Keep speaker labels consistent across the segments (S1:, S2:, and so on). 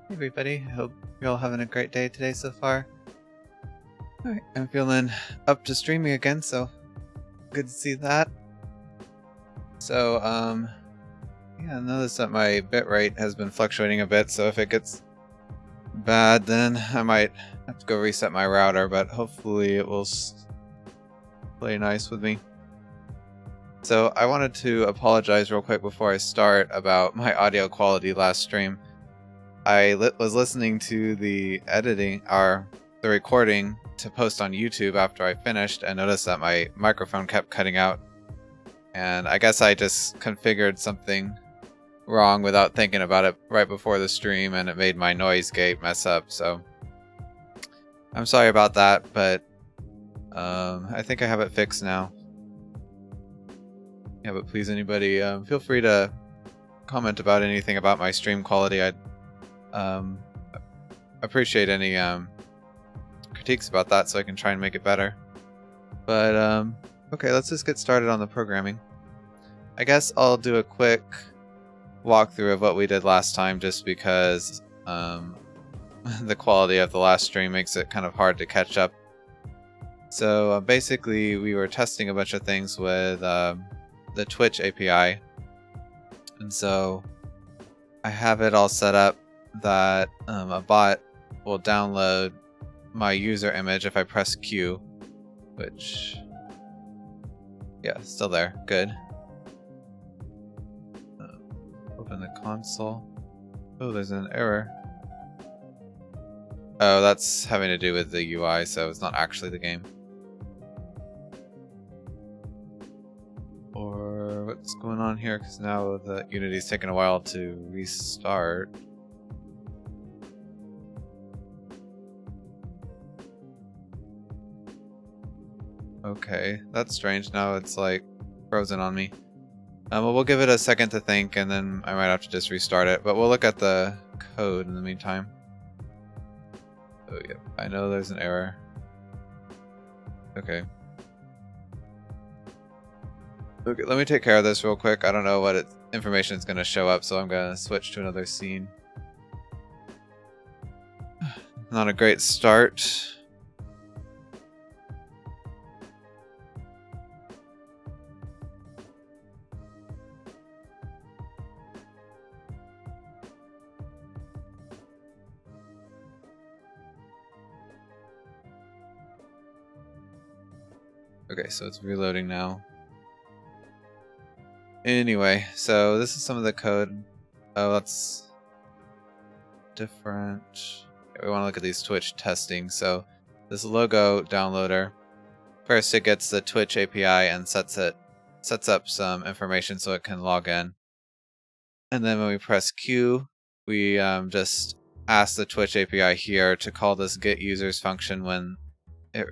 S1: Hey everybody, I hope you're all having a great day today so far. Alright, I'm feeling up to streaming again, so good to see that. So, yeah, I noticed that my bitrate has been fluctuating a bit, so if it gets bad, then I might have to go reset my router, but hopefully it will play nice with me. So, I wanted to apologize real quick before I start about my audio quality last stream. I was listening to the editing, or the recording, to post on YouTube after I finished and noticed that my microphone kept cutting out. And I guess I just configured something wrong without thinking about it right before the stream, and it made my noise gate mess up, so I'm sorry about that, but I think I have it fixed now. Yeah, but please, anybody, feel free to comment about anything about my stream quality. I'd appreciate any critiques about that so I can try and make it better. But okay, let's just get started on the programming. I guess I'll do a quick walkthrough of what we did last time, just because the quality of the last stream makes it kind of hard to catch up. So basically we were testing a bunch of things with the Twitch API, and so I have it all set up that a bot will download my user image if I press Q, which, yeah, still there. Good. Open the console. Oh, there's an error. Oh, that's having to do with the UI, so it's not actually the game. Or what's going on here? Because now the Unity's taking a while to restart. Okay, that's strange. Now it's like frozen on me. Well, we'll give it a second to think, and then I might have to just restart it. But we'll look at the code in the meantime. Oh, yeah, I know there's an error. Okay. Okay, let me take care of this real quick. I don't know what information is going to show up, so I'm going to switch to another scene. Not a great start. Okay, so it's reloading now. Anyway, so this is some of the code. Oh, that's different. We want to look at these Twitch testing. So this logo downloader, first it gets the Twitch API and sets up some information so it can log in. And then when we press Q, we just ask the Twitch API here to call this get users function when it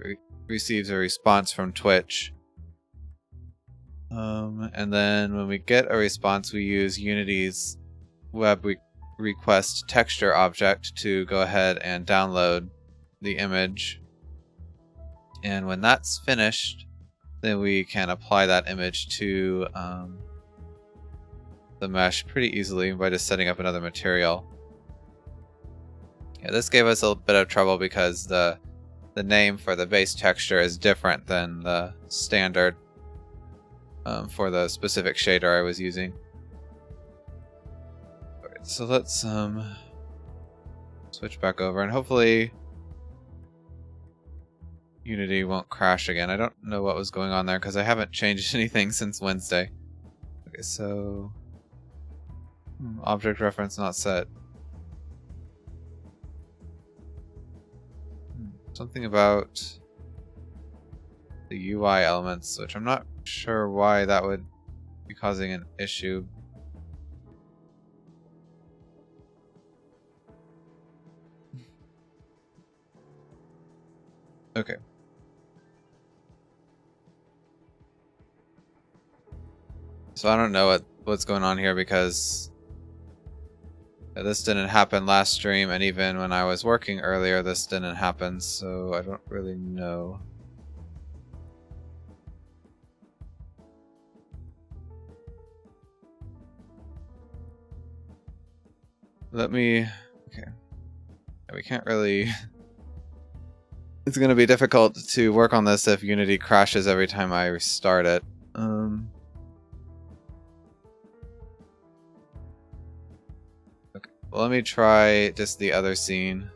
S1: receives a response from Twitch. And then when we get a response, we use Unity's web request texture object to go ahead and download the image. And when that's finished, then we can apply that image to the mesh pretty easily by just setting up another material. Yeah, this gave us a bit of trouble because the name for the base texture is different than the standard for the specific shader I was using. Alright, so let's switch back over, and hopefully Unity won't crash again. I don't know what was going on there because I haven't changed anything since Wednesday. Okay, so object reference not set. Something about the UI elements, which I'm not sure why that would be causing an issue. Okay. So I don't know what's going on here because this didn't happen last stream, and even when I was working earlier, this didn't happen, so I don't really know. Let me... Okay. We can't really... It's going to be difficult to work on this if Unity crashes every time I restart it. Okay, well, let me try just the other scene.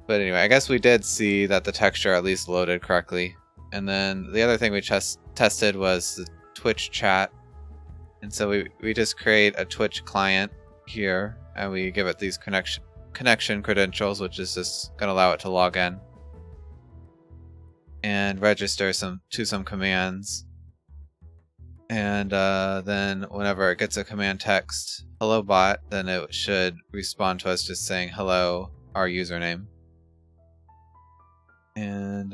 S1: But anyway, I guess we did see that the texture at least loaded correctly. And then the other thing we tested was the Twitch chat. And so we just create a Twitch client here, and we give it these connection credentials, which is just going to allow it to log in and register some commands. And then whenever it gets a command text, hello bot, then it should respond to us just saying hello, our username. And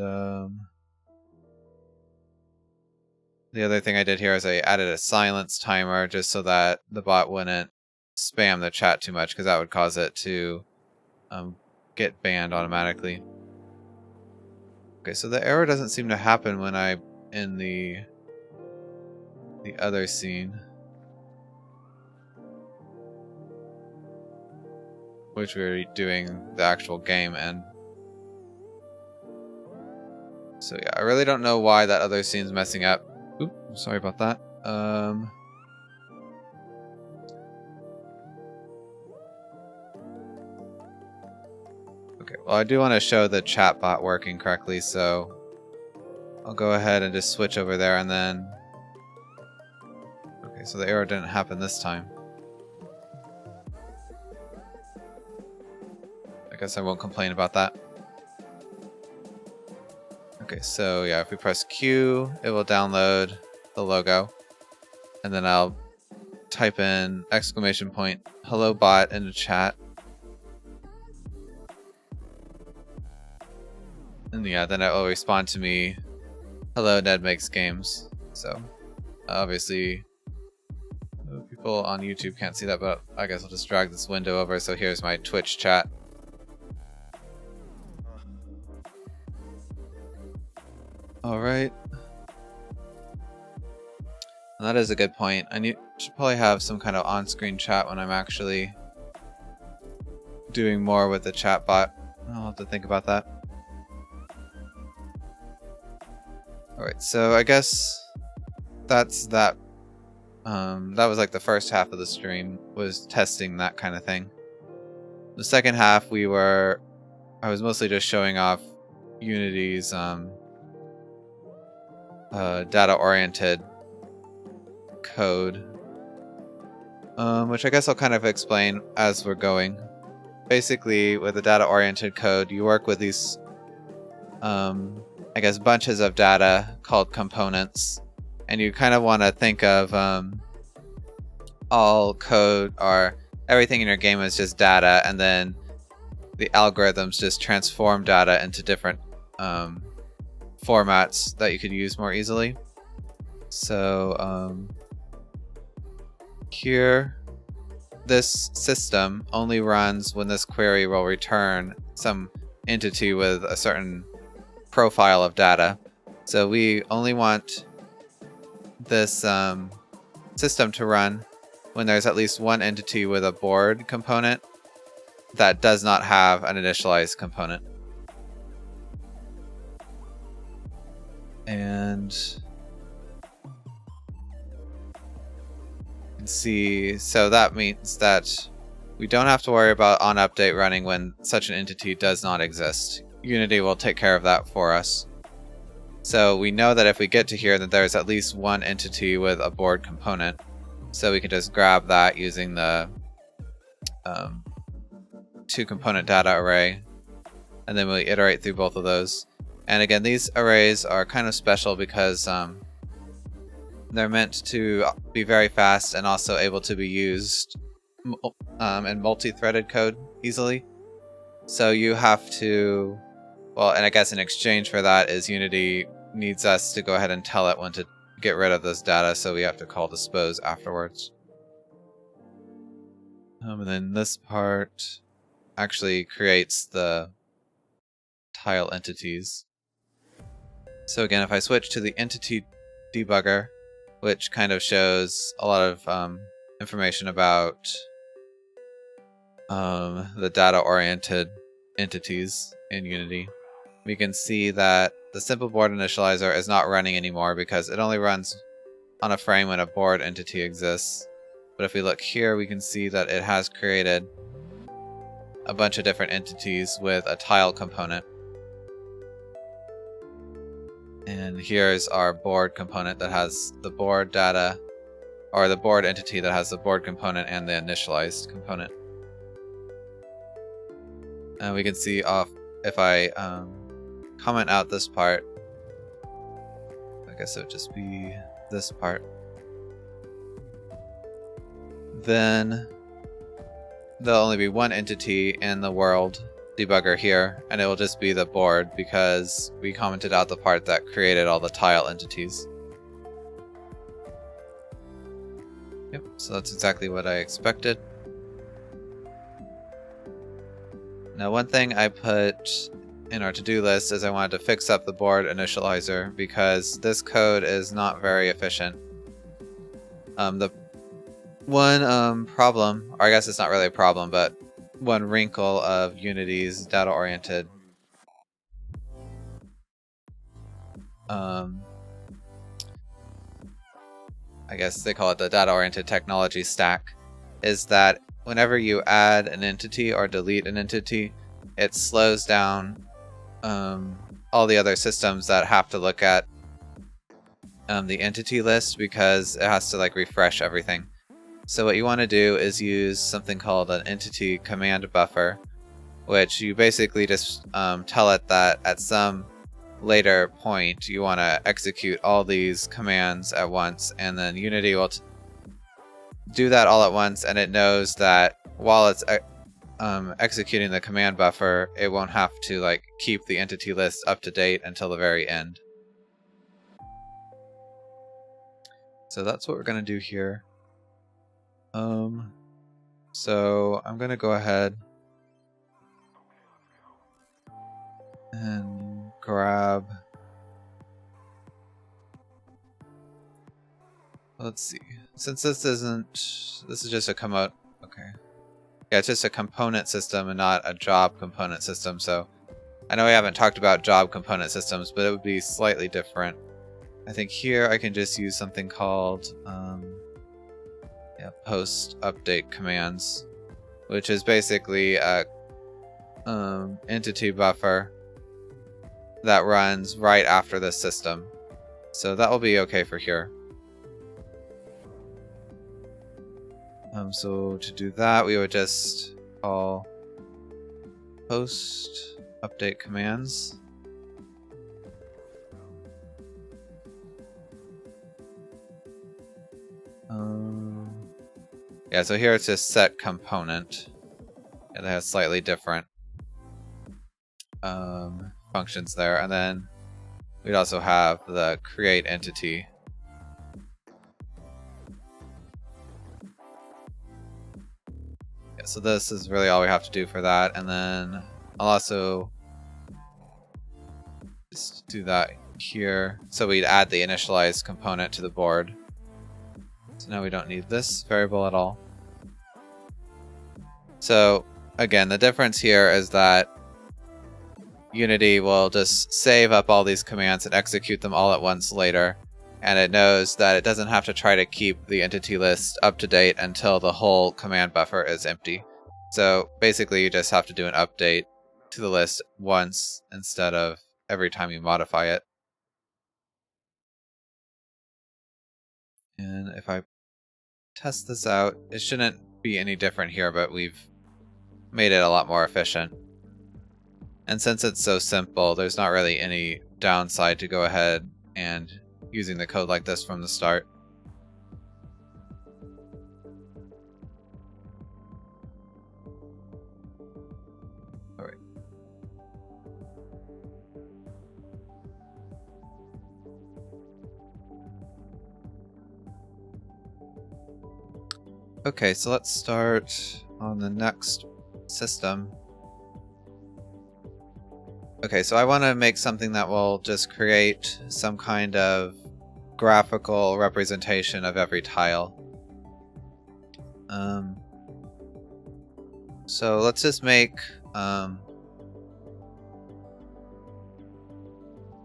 S1: the other thing I did here is I added a silence timer just so that the bot wouldn't spam the chat too much, because that would cause it to get banned automatically. Okay, so the error doesn't seem to happen when I'm in the other scene, which we're doing the actual game in. So yeah, I really don't know why that other scene's messing up. Oop, sorry about that. Okay, well, I do want to show the chatbot working correctly, so I'll go ahead and just switch over there, and then... Okay, so the error didn't happen this time. I guess I won't complain about that. Okay, so yeah, if we press Q, it will download the logo, and then I'll type in !hello bot into chat. And yeah, then it will respond to me, hello, Ned Makes Games. So obviously people on YouTube can't see that, but I guess I'll just drag this window over. So here's my Twitch chat. Alright. And that is a good point. I should probably have some kind of on-screen chat when I'm actually doing more with the chatbot. I'll have to think about that. Alright, so I guess that's that. That was like the first half of the stream, was testing that kind of thing. The second half, I was mostly just showing off Unity's data-oriented code, which I guess I'll kind of explain as we're going. Basically, with the data-oriented code, you work with these, I guess, bunches of data called components, and you kind of want to think of all code, or everything in your game is just data, and then the algorithms just transform data into different formats that you could use more easily. So here, this system only runs when this query will return some entity with a certain profile of data. So we only want this system to run when there's at least one entity with a board component that does not have an initialized component. And you can see, so that means that we don't have to worry about onUpdate running when such an entity does not exist. Unity will take care of that for us. So we know that if we get to here, that there's at least one entity with a board component. So we can just grab that using the two-component data array, and then we iterate through both of those. And again, these arrays are kind of special because they're meant to be very fast and also able to be used in multi-threaded code easily. So you have to, well, and I guess in exchange for that is Unity needs us to go ahead and tell it when to get rid of this data, so we have to call dispose afterwards. And then this part actually creates the tile entities. So again, if I switch to the entity debugger, which kind of shows a lot of information about the data-oriented entities in Unity, we can see that the simple board initializer is not running anymore because it only runs on a frame when a board entity exists. But if we look here, we can see that it has created a bunch of different entities with a tile component. And here's our board component that has the board data, or the board entity that has the board component and the initialized component. And we can see if I comment out this part, I guess it would just be this part, then there'll only be one entity in the world debugger here, and it will just be the board because we commented out the part that created all the tile entities. Yep, so that's exactly what I expected. Now, one thing I put in our to-do list is I wanted to fix up the board initializer because this code is not very efficient. The one problem, or I guess it's not really a problem, but one wrinkle of Unity's data-oriented I guess they call it the data-oriented technology stack, is that whenever you add an entity or delete an entity, it slows down all the other systems that have to look at the entity list because it has to like refresh everything. So what you want to do is use something called an entity command buffer, which you basically just tell it that at some later point you want to execute all these commands at once, and then Unity will do that all at once, and it knows that while it's executing the command buffer, it won't have to like keep the entity list up to date until the very end. So that's what we're going to do here. So I'm going to go ahead and grab, let's see, since this is just a component, okay. Yeah, it's just a component system and not a job component system, so I know we haven't talked about job component systems, but it would be slightly different. I think here I can just use something called post update commands, which is basically a entity buffer that runs right after the system. So that will be okay for here. So to do that, we would just call post update commands. Yeah, so here it's just set component. It has slightly different functions there, and then we'd also have the create entity. Yeah, so this is really all we have to do for that, and then I'll also just do that here. So we'd add the initialized component to the board. So now we don't need this variable at all. So again, the difference here is that Unity will just save up all these commands and execute them all at once later, and it knows that it doesn't have to try to keep the entity list up to date until the whole command buffer is empty. So basically you just have to do an update to the list once instead of every time you modify it. And if I test this out, it shouldn't be any different here, but we've made it a lot more efficient. And since it's so simple, there's not really any downside to go ahead and using the code like this from the start. All right. Okay, so let's start on the next system. Okay, so I want to make something that will just create some kind of graphical representation of every tile. So let's just make,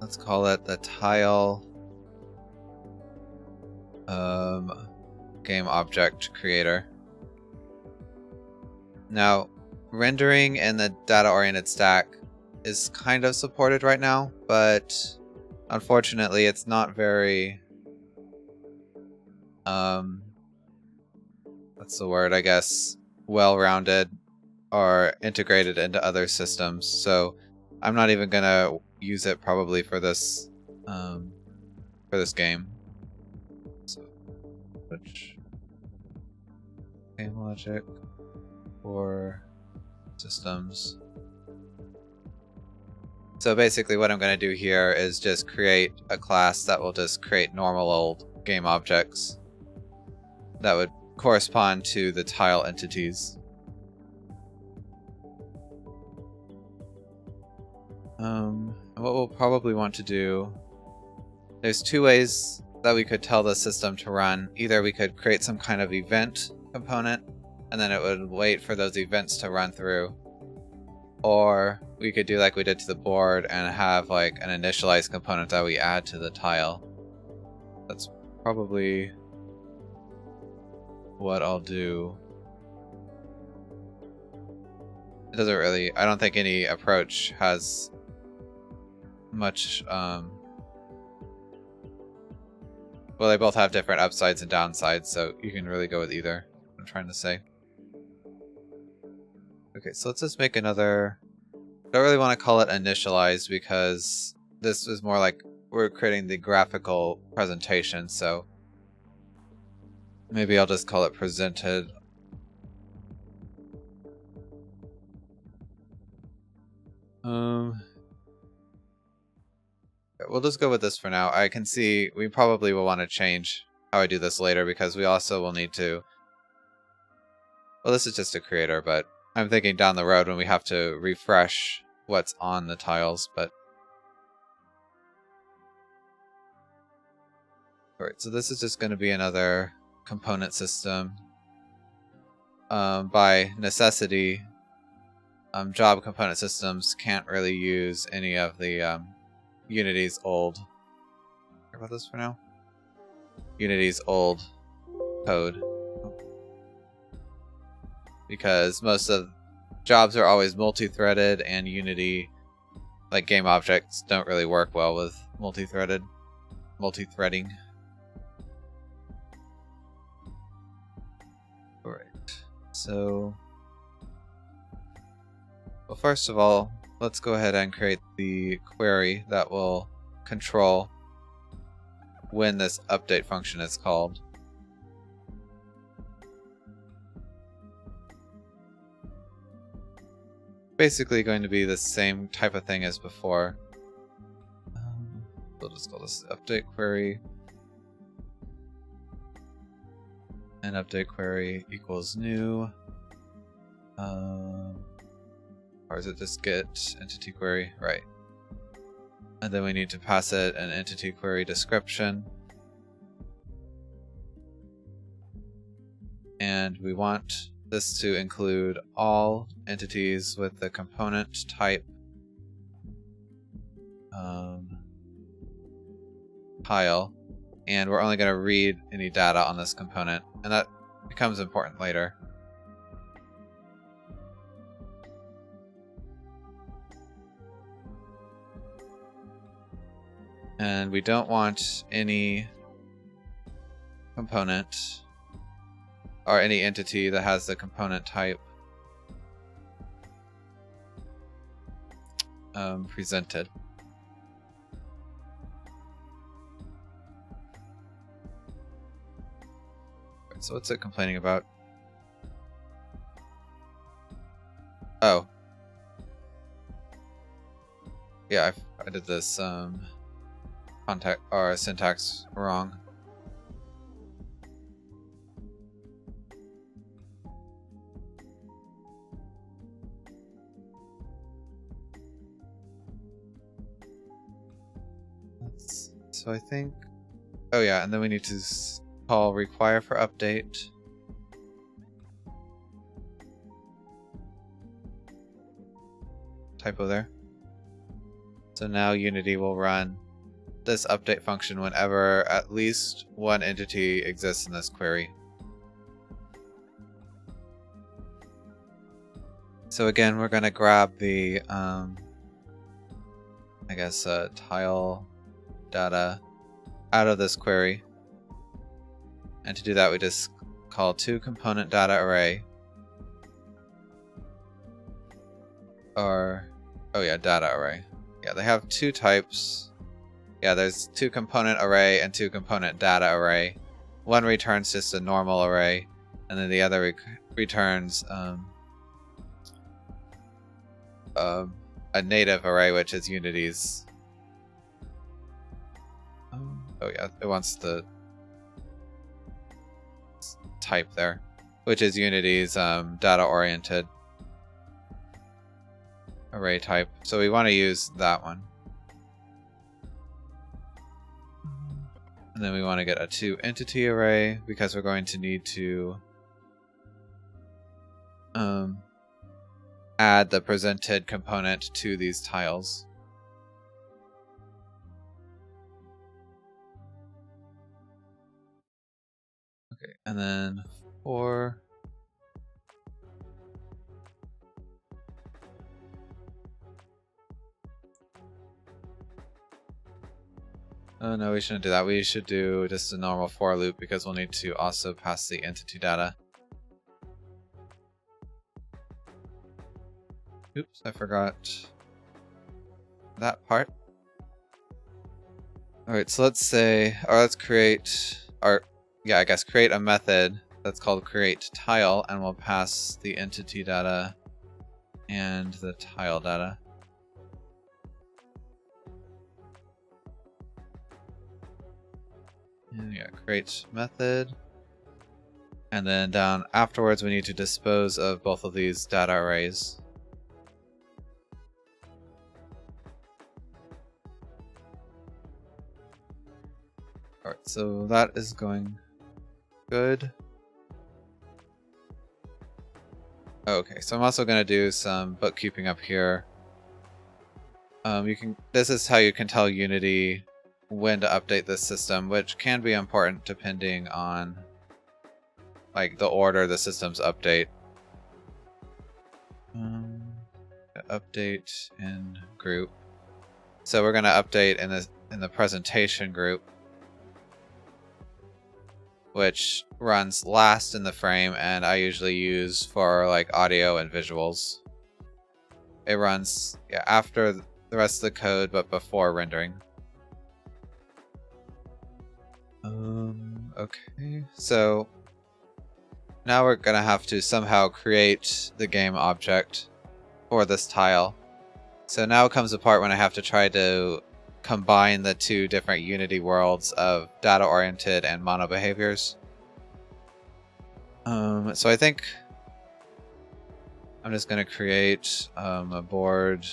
S1: let's call it the tile game object creator. Now, rendering in the data-oriented stack is kind of supported right now, but unfortunately it's not very, what's the word, I guess, well-rounded or integrated into other systems. So I'm not even gonna use it probably for this game. So switch game logic for systems. So basically what I'm going to do here is just create a class that will just create normal old game objects that would correspond to the tile entities. What we'll probably want to do, there's two ways that we could tell the system to run. Either we could create some kind of event component and then it would wait for those events to run through, or we could do like we did to the board and have like an initialized component that we add to the tile. That's probably what I'll do. It doesn't really, I don't think any approach has much, well, they both have different upsides and downsides, so you can really go with either, I'm trying to say. Okay, so let's just make another, I don't really want to call it initialized because this is more like we're creating the graphical presentation, so maybe I'll just call it presented. We'll just go with this for now. I can see we probably will want to change how I do this later because we also will need to, well, this is just a creator, but I'm thinking down the road when we have to refresh what's on the tiles, but alright, so this is just going to be another component system. By necessity, job component systems can't really use any of the Unity's old, care about this for now? Unity's old code. Because most of jobs are always multi-threaded and Unity, like game objects, don't really work well with multi-threading. Alright, so, well, first of all, let's go ahead and create the query that will control when this update function is called. Basically going to be the same type of thing as before. We'll just call this update query. And update query equals new. Or is it just get entity query? Right. And then we need to pass it an entity query description. And we want this to include all entities with the component type tile. And we're only going to read any data on this component. And that becomes important later. And we don't want any component or any entity that has the component type presented. Right, so what's it complaining about? Oh. Yeah, I did this contact or syntax wrong. So I think, oh yeah, and then we need to call require for update. typo there. So now Unity will run this update function whenever at least one entity exists in this query. So again, we're going to grab the, tile data out of this query. And to do that, we just call toComponent data array. Data array. Yeah, they have two types. Yeah, there's toComponent array and toComponent data array. One returns just a normal array, and then the other returns a native array, which is Unity's. It wants the type there, which is Unity's data-oriented array type. So we want to use that one. And then we want to get a toEntity array because we're going to need to add the presented component to these tiles. Okay, and then for oh no, we shouldn't do that. We should do just a normal for loop because we'll need to also pass the entity data. Oops, I forgot that part. Alright, so let's create create a method that's called createTile, and we'll pass the entity data and the tile data. And yeah, create method. And then down afterwards we need to dispose of both of these data arrays. Alright, so that is going good. Okay, so I'm also going to do some bookkeeping up here. This is how you can tell Unity when to update this system, which can be important depending on like the order the systems update. Update in group. So we're going to update in the presentation group, which runs last in the frame, and I usually use for like audio and visuals. It runs after the rest of the code, but before rendering. Okay, so now we're gonna have to somehow create the game object for this tile. So now comes the part when I have to try to combine the two different Unity worlds of data-oriented and mono behaviors. So I think I'm just going to create a board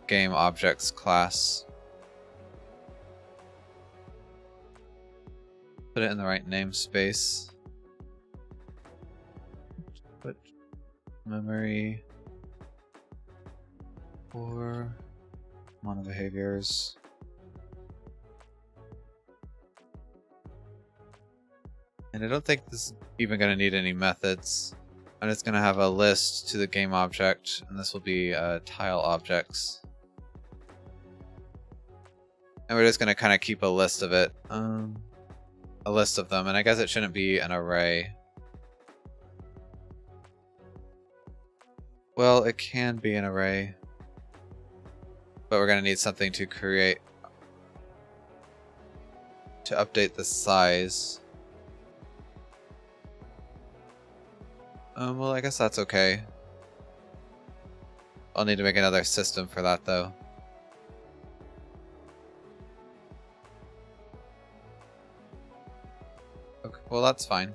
S1: game objects class. Put it in the right namespace. Put memory for mono behaviors. And I don't think this is even going to need any methods. I'm just going to have a list to the game object, and this will be tile objects. And we're just going to kind of keep a list of it. A list of them, and I guess it shouldn't be an array. Well, it can be an array. But we're going to need something to create, to update the size. Well, I guess that's okay. I'll need to make another system for that, though. Okay, well, that's fine.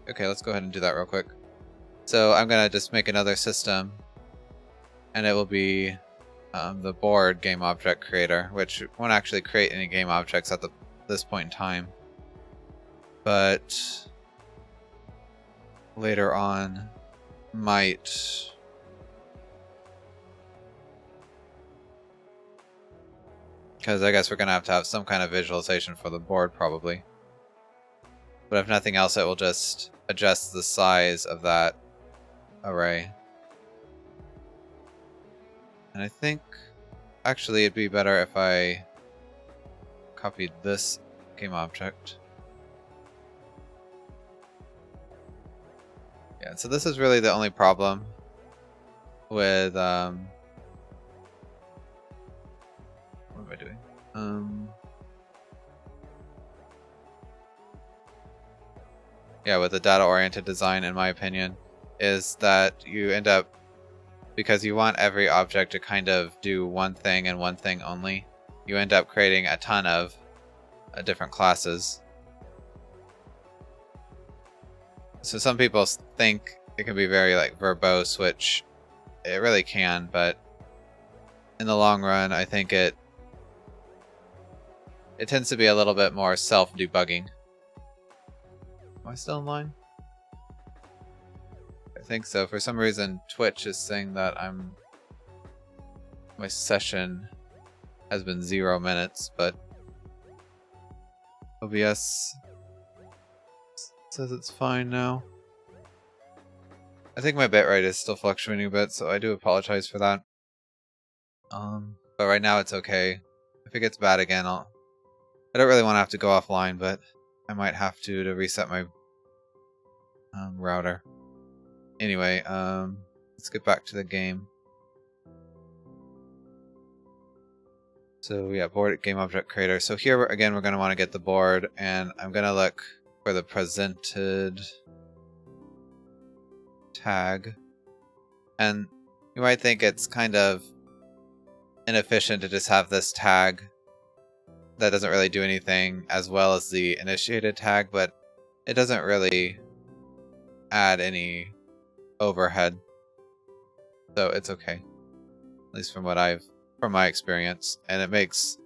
S1: Okay, let's go ahead and do that real quick. So I'm gonna just make another system, and it will be the board game object creator, which won't actually create any game objects at this point in time. But later on, might... Because I guess we're going to have some kind of visualization for the board, probably. But if nothing else, it will just adjust the size of that array. And I think, actually, it'd be better if I copied this game object. Yeah, so this is really the only problem with, what am I doing? Yeah, with the data-oriented design, in my opinion, is that you end up, because you want every object to kind of do one thing and one thing only, you end up creating a ton of different classes. So some people think it can be very like verbose, which it really can, but in the long run, I think it tends to be a little bit more self-debugging. Am I still in line? I think so. For some reason, Twitch is saying that my session has been 0 minutes, but OBS says it's fine now. I think my bitrate is still fluctuating a bit, so I do apologize for that. But right now it's okay. If it gets bad again, I don't really want to have to go offline, but I might have to reset my router. Anyway, let's get back to the game. So yeah, board game object creator. So here again, we're going to want to get the board, and I'm going to look for the presented tag. And you might think it's kind of inefficient to just have this tag that doesn't really do anything as well as the initiated tag, but it doesn't really add any overhead, so it's okay, at least from my experience. And it makes,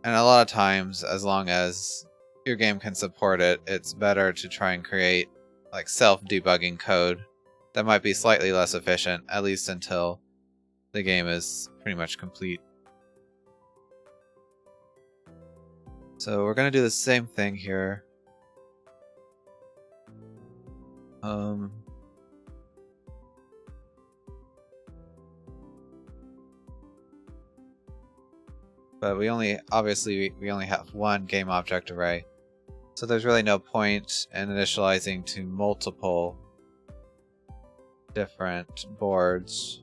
S1: and a lot of times, as long as your game can support it, it's better to try and create like self-debugging code that might be slightly less efficient, at least until the game is pretty much complete. So we're going to do the same thing here. But we only have one game object array, so there's really no point in initializing to multiple different boards.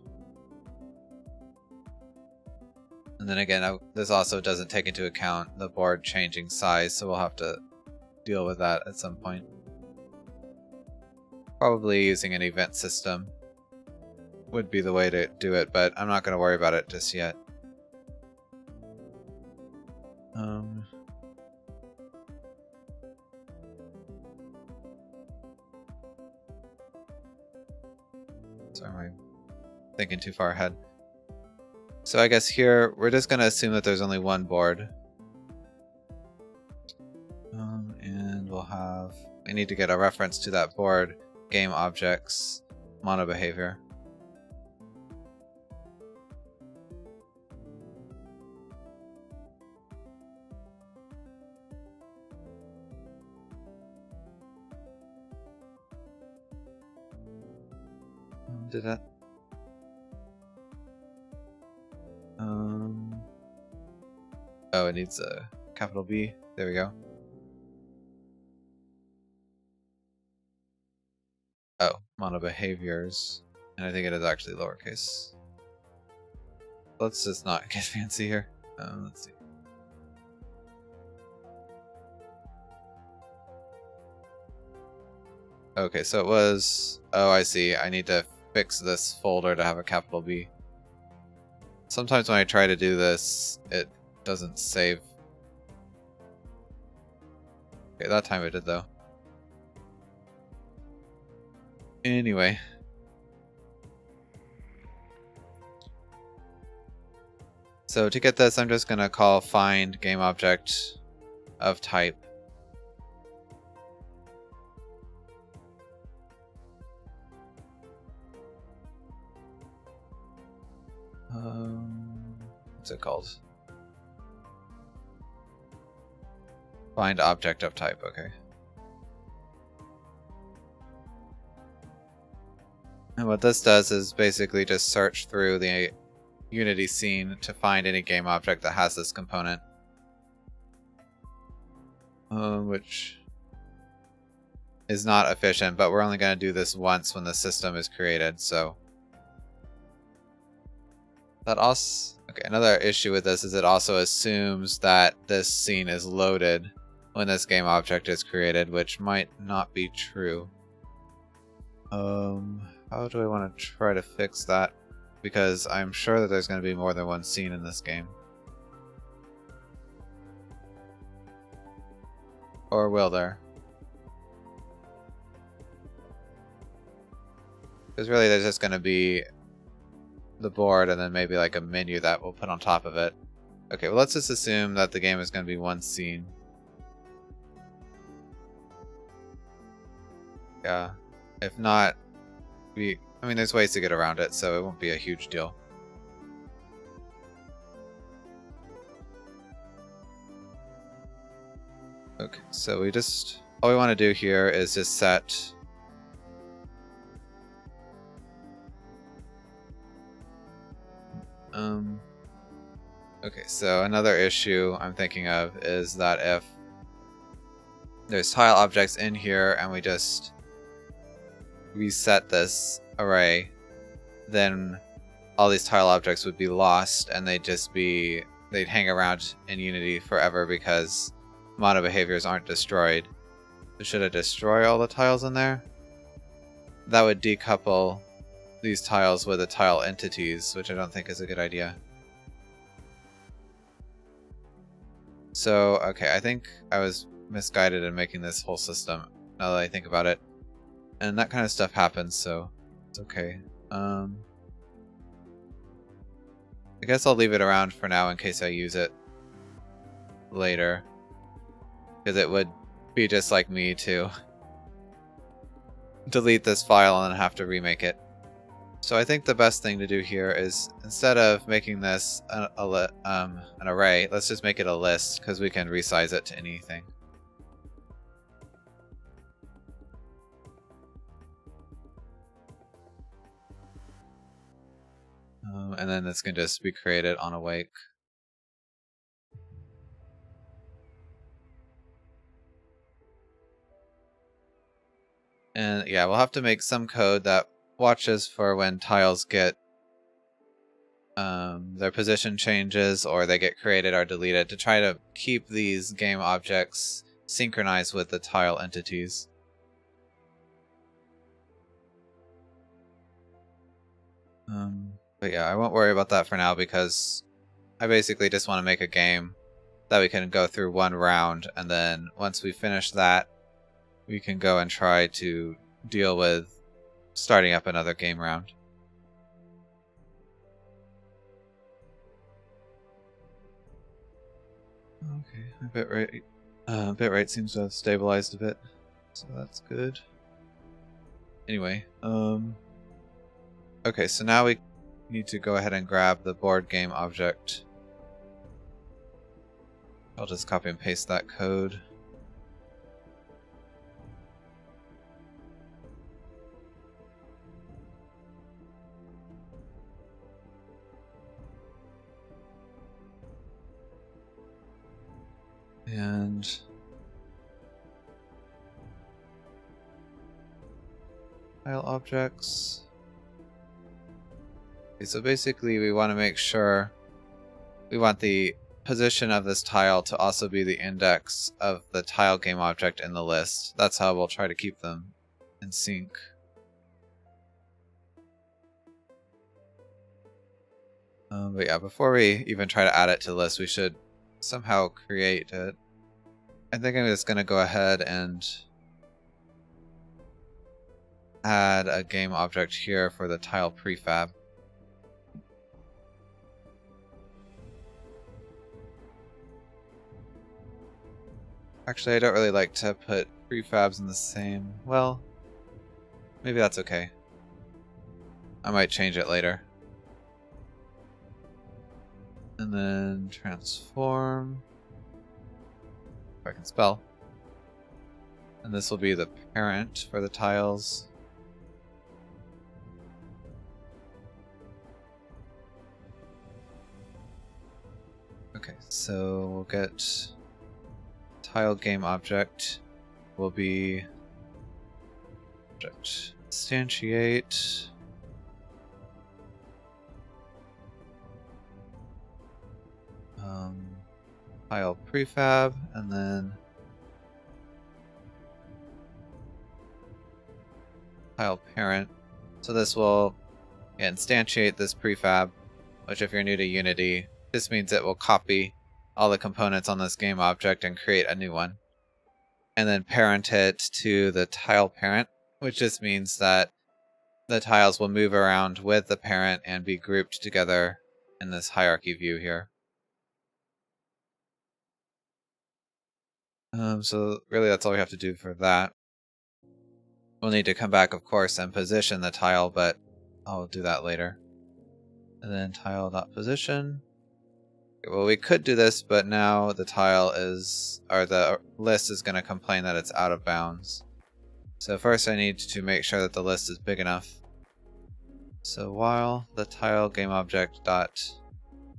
S1: And then again, this also doesn't take into account the board changing size, so we'll have to deal with that at some point. Probably using an event system would be the way to do it, but I'm not going to worry about it just yet. Sorry, I'm thinking too far ahead. So I guess here we're just going to assume that there's only one board. And we need to get a reference to that board game objects mono behavior. Did that? Oh, it needs a capital B. There we go. Oh, mono behaviors. And I think it is actually lowercase. Let's just not get fancy here. Let's see. Okay, so it was... Oh, I see. I need to fix this folder to have a capital B. Sometimes when I try to do this, it doesn't save. Okay, that time it did though. Anyway. So to get this, I'm just going to call find game object of type. What's it called? Find object of type, okay. And what this does is basically just search through the Unity scene to find any game object that has this component. Which is not efficient, but we're only going to do this once when the system is created, so... That also... Okay, another issue with this is it also assumes that this scene is loaded when this game object is created, which might not be true. How do I want to try to fix that? Because I'm sure that there's going to be more than one scene in this game. Or will there? Because really there's just going to be the board and then maybe like a menu that we'll put on top of it. Okay, well let's just assume that the game is going to be one scene. Yeah. If not, I mean there's ways to get around it, so it won't be a huge deal. Okay, so all we want to do here is just set okay, so another issue I'm thinking of is that if there's tile objects in here and we just reset this array, then all these tile objects would be lost and they'd hang around in Unity forever because mono behaviors aren't destroyed. So should I destroy all the tiles in there? That would decouple these tiles with the tile entities, which I don't think is a good idea. So, okay, I think I was misguided in making this whole system, now that I think about it. And that kind of stuff happens, so it's okay. I guess I'll leave it around for now in case I use it later. Because it would be just like me to delete this file and then have to remake it. So I think the best thing to do here is, instead of making this an array, let's just make it a list, because we can resize it to anything. And then this can just be created on Awake. And yeah, we'll have to make some code that watches for when tiles get their position changes or they get created or deleted to try to keep these game objects synchronized with the tile entities. But yeah, I won't worry about that for now because I basically just want to make a game that we can go through one round, and then once we finish that, we can go and try to deal with starting up another game round. Okay, bitrate seems to have stabilized a bit, so that's good. Anyway, okay, so now we need to go ahead and grab the board game object. I'll just copy and paste that code. And tile objects. Okay, so basically we want to make sure we want the position of this tile to also be the index of the tile game object in the list. That's how we'll try to keep them in sync. But yeah, before we even try to add it to the list, we should somehow create it. I think I'm just going to go ahead and add a game object here for the tile prefab. Actually, I don't really like to put prefabs in the same... Well, maybe that's okay. I might change it later. And then transform. If I can spell. And this will be the parent for the tiles. Okay, so we'll get tile game object will be object instantiate tile prefab, and then tile parent. So this will instantiate this prefab, which if you're new to Unity, this means it will copy all the components on this game object and create a new one. And then parent it to the tile parent, which just means that the tiles will move around with the parent and be grouped together in this hierarchy view here. So really that's all we have to do for that. We'll need to come back, of course, and position the tile, but I'll do that later. And then tile.position. Well, we could do this, but now the tile is, or the list is going to complain that it's out of bounds. So first I need to make sure that the list is big enough. So while the tile game object dot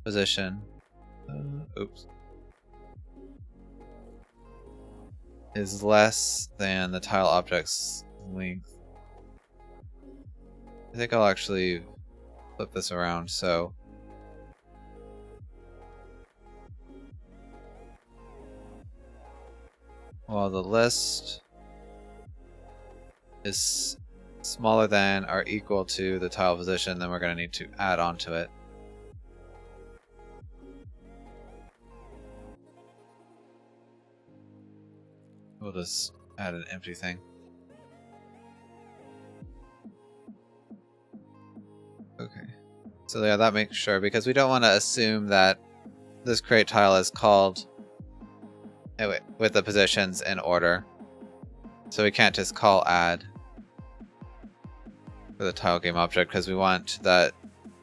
S1: position, is less than the tile object's length. I think I'll actually flip this around. So while the list is smaller than or equal to the tile position, then we're going to need to add on to it. We'll just add an empty thing. Okay. So yeah, that makes sure, because we don't want to assume that this create tile is called with the positions in order. So we can't just call add for the tile game object, because we want that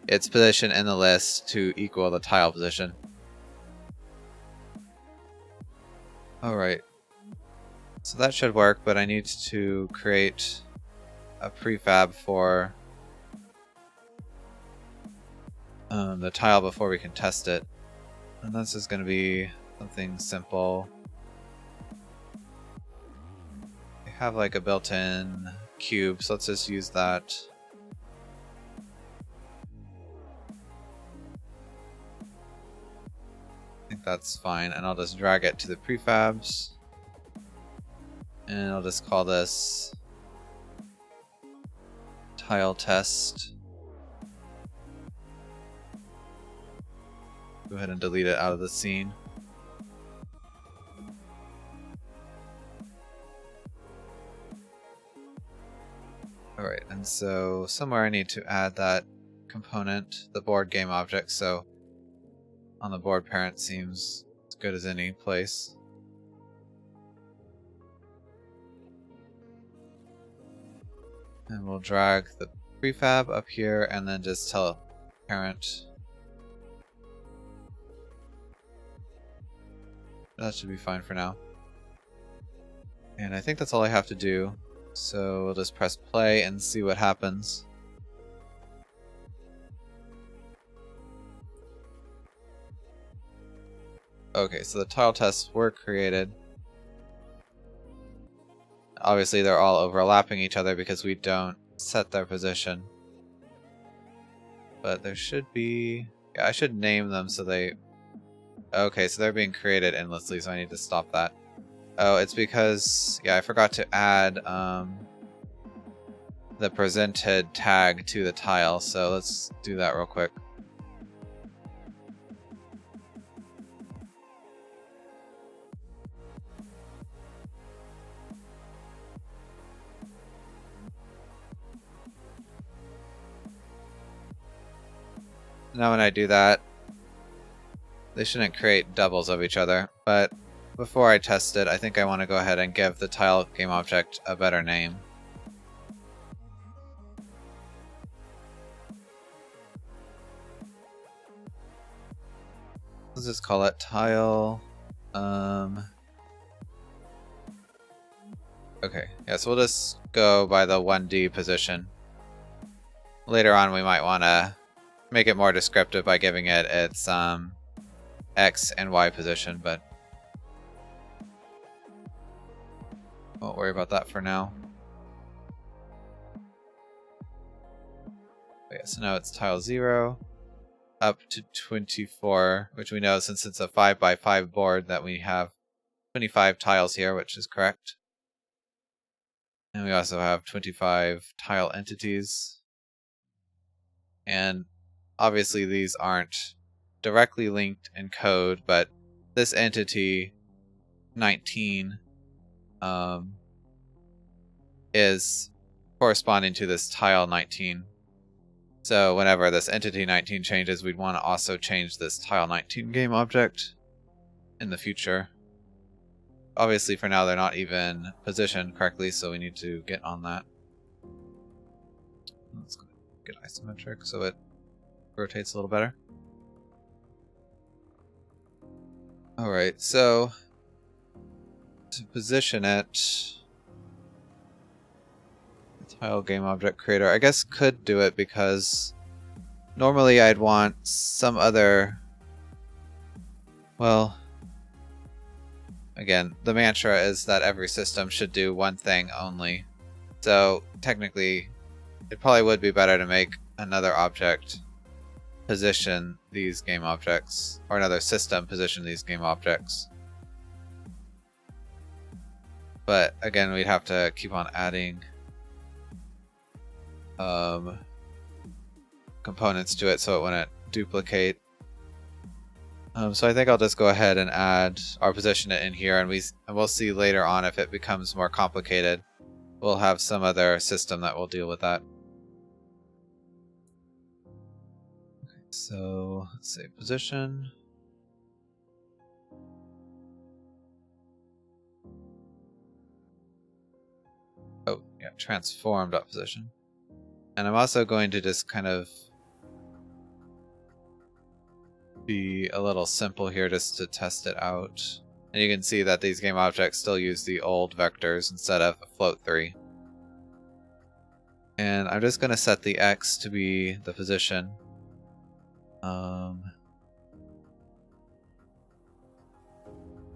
S1: its position in the list to equal the tile position. Alright. So that should work, but I need to create a prefab for the tile before we can test it. And this is going to be something simple. We have like a built-in cube, so let's just use that. I think that's fine, and I'll just drag it to the prefabs. And I'll just call this tile test. Go ahead and delete it out of the scene. Alright, and so somewhere I need to add that component, the board game object, so on the board parent seems as good as any place. And we'll drag the prefab up here and then just tell parent. That should be fine for now. And I think that's all I have to do. So we'll just press play and see what happens. Okay, so the tile tests were created. Obviously they're all overlapping each other because we don't set their position. But there should be... yeah, I should name them so they... okay, so they're being created endlessly, so I need to stop that. Oh, it's because... yeah, I forgot to add the presented tag to the tile, so let's do that real quick. Now when I do that, they shouldn't create doubles of each other, but before I test it, I think I want to go ahead and give the tile game object a better name. let's just call it tile. Okay, yeah, so we'll just go by the 1D position. Later on, we might want to make it more descriptive by giving it its X and Y position, but won't worry about that for now. Okay, so now it's tile 0 up to 24, which we know since it's a 5x5 board that we have 25 tiles here, which is correct. And we also have 25 tile entities. And obviously these aren't directly linked in code, but this entity 19 is corresponding to this tile 19. So whenever this entity 19 changes, we'd want to also change this tile 19 game object in the future. Obviously for now they're not even positioned correctly, so we need to get on that. Let's get isometric so it rotates a little better. Alright, so to position it, the tile game object creator, I guess could do it because normally I'd want some other, well, again, the mantra is that every system should do one thing only. So technically, it probably would be better to make another object position these game objects, or another system position these game objects. But again, we'd have to keep on adding components to it so it wouldn't duplicate. So I think I'll just go ahead and add or position it in here, and we'll see later on if it becomes more complicated. We'll have some other system that will deal with that. Okay, so let's say position. Oh, yeah, transform.position. And I'm also going to just kind of be a little simple here just to test it out. And you can see that these game objects still use the old vectors instead of float 3. And I'm just going to set the X to be the position. Is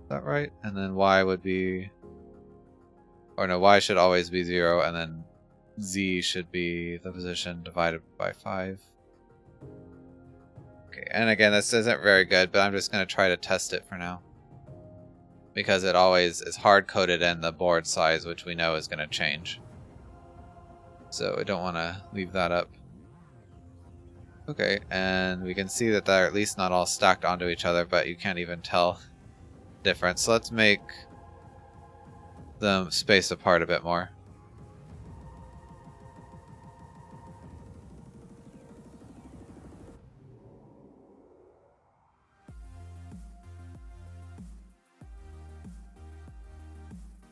S1: that right? And then Y would be, or no, Y should always be 0, and then Z should be the position divided by 5. Okay, and again, this isn't very good, but I'm just going to try to test it for now. Because it always is hard-coded in the board size, which we know is going to change. So I don't want to leave that up. Okay, and we can see that they're at least not all stacked onto each other, but you can't even tell the difference. So let's make them spaced apart a bit more.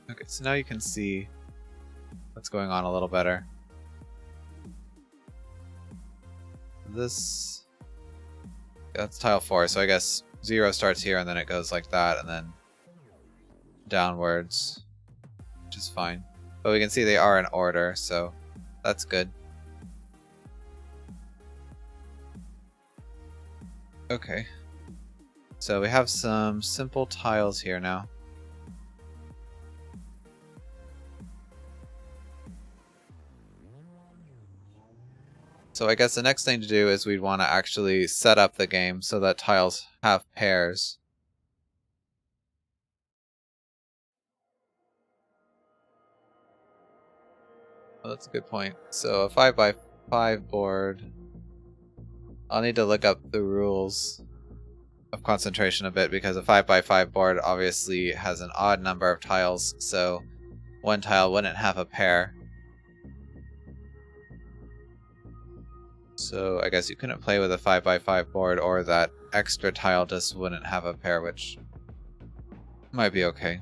S1: Okay, so now you can see what's going on a little better. This, that's tile 4, so I guess 0 starts here and then it goes like that and then downwards, which is fine. But we can see they are in order, so that's good. Okay, so we have some simple tiles here now. So I guess the next thing to do is we'd want to actually set up the game so that tiles have pairs. Well, that's a good point. So a 5x5 board, I'll need to look up the rules of concentration a bit because a 5x5 board obviously has an odd number of tiles, so one tile wouldn't have a pair. So I guess you couldn't play with a 5x5 board, or that extra tile just wouldn't have a pair, which might be okay.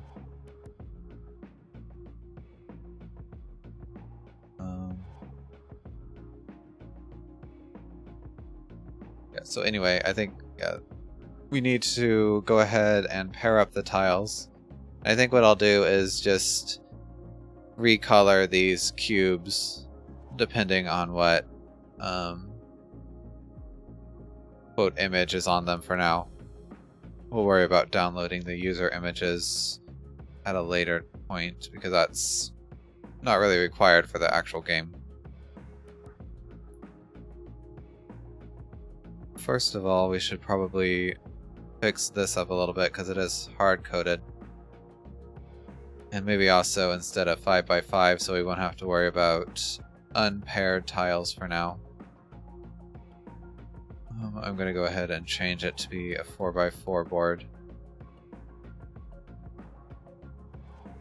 S1: Yeah, so anyway, I think we need to go ahead and pair up the tiles. I think what I'll do is just recolor these cubes depending on what quote image is on them for now. We'll worry about downloading the user images at a later point because that's not really required for the actual game. First of all, we should probably fix this up a little bit because it is hard-coded. And maybe also instead of 5x5 so we won't have to worry about unpaired tiles for now. I'm going to go ahead and change it to be a 4x4 board.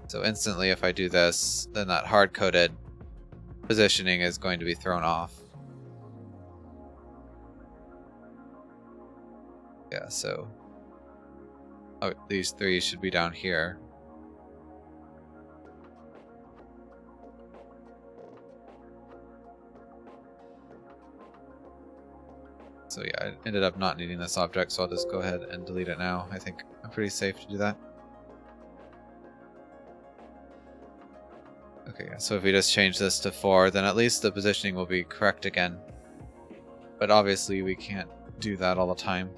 S1: So instantly if I do this, then that hard-coded positioning is going to be thrown off. Yeah, so these three should be down here. So yeah, I ended up not needing this object, so I'll just go ahead and delete it now. I think I'm pretty safe to do that. Okay, so if we just change this to 4, then at least the positioning will be correct again. But obviously we can't do that all the time.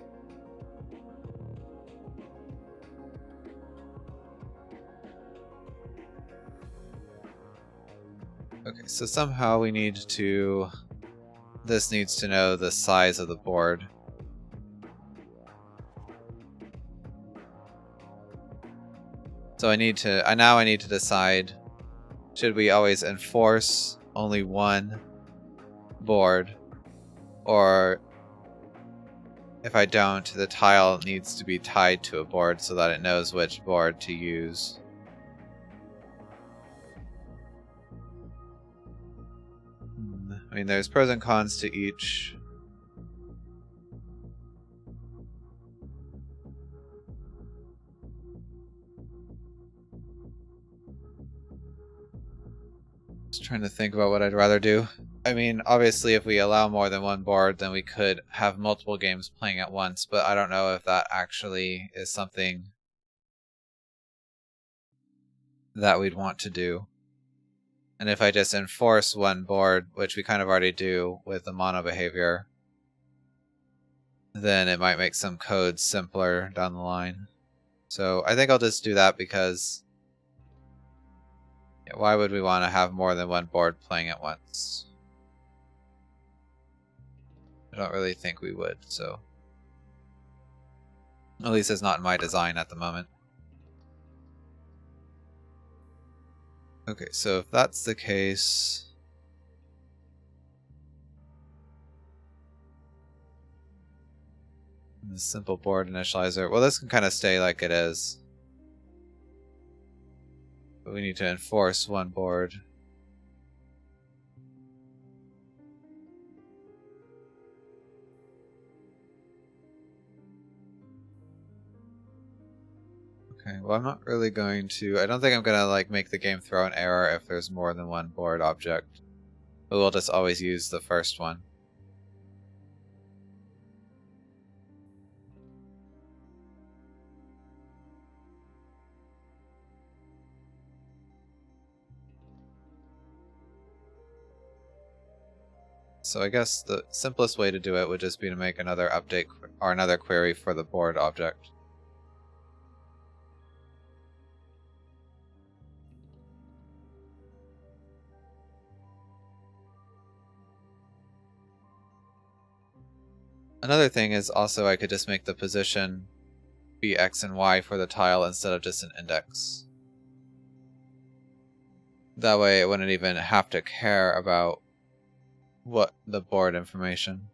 S1: Okay, so somehow we need to... This needs to know the size of the board. So I now need to decide, should we always enforce only one board, or if I don't, the tile needs to be tied to a board so that it knows which board to use. I mean, there's pros and cons to each. Just trying to think about what I'd rather do. I mean, obviously if we allow more than one board, then we could have multiple games playing at once, but I don't know if that actually is something that we'd want to do. And if I just enforce one board, which we kind of already do with the mono behavior, then it might make some code simpler down the line. So I think I'll just do that because why would we want to have more than one board playing at once? I don't really think we would, so at least it's not in my design at the moment. Okay, so if that's the case, the simple board initializer, well, this can kind of stay like it is, but we need to enforce one board. Okay, well, I'm not really going to... I don't think I'm going to like make the game throw an error if there's more than one board object. But we'll just always use the first one. So I guess the simplest way to do it would just be to make another update or another query for the board object. Another thing is also I could just make the position be X and Y for the tile instead of just an index. That way it wouldn't even have to care about what the board information.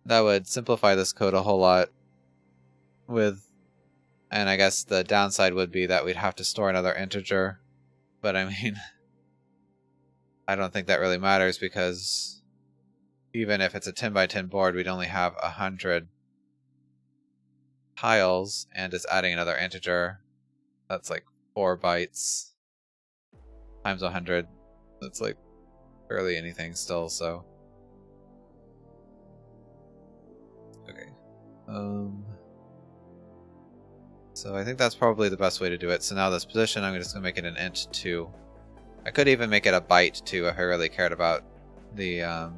S1: That would simplify this code a whole lot and I guess the downside would be that we'd have to store another integer, but I mean, I don't think that really matters because even if it's a 10 by 10 board, we'd only have 100 tiles, and just adding another integer, that's like 4 bytes times 100. That's like barely anything still, so So I think that's probably the best way to do it. So now this position, I'm just going to make it an int 2. I could even make it a byte too if I really cared about the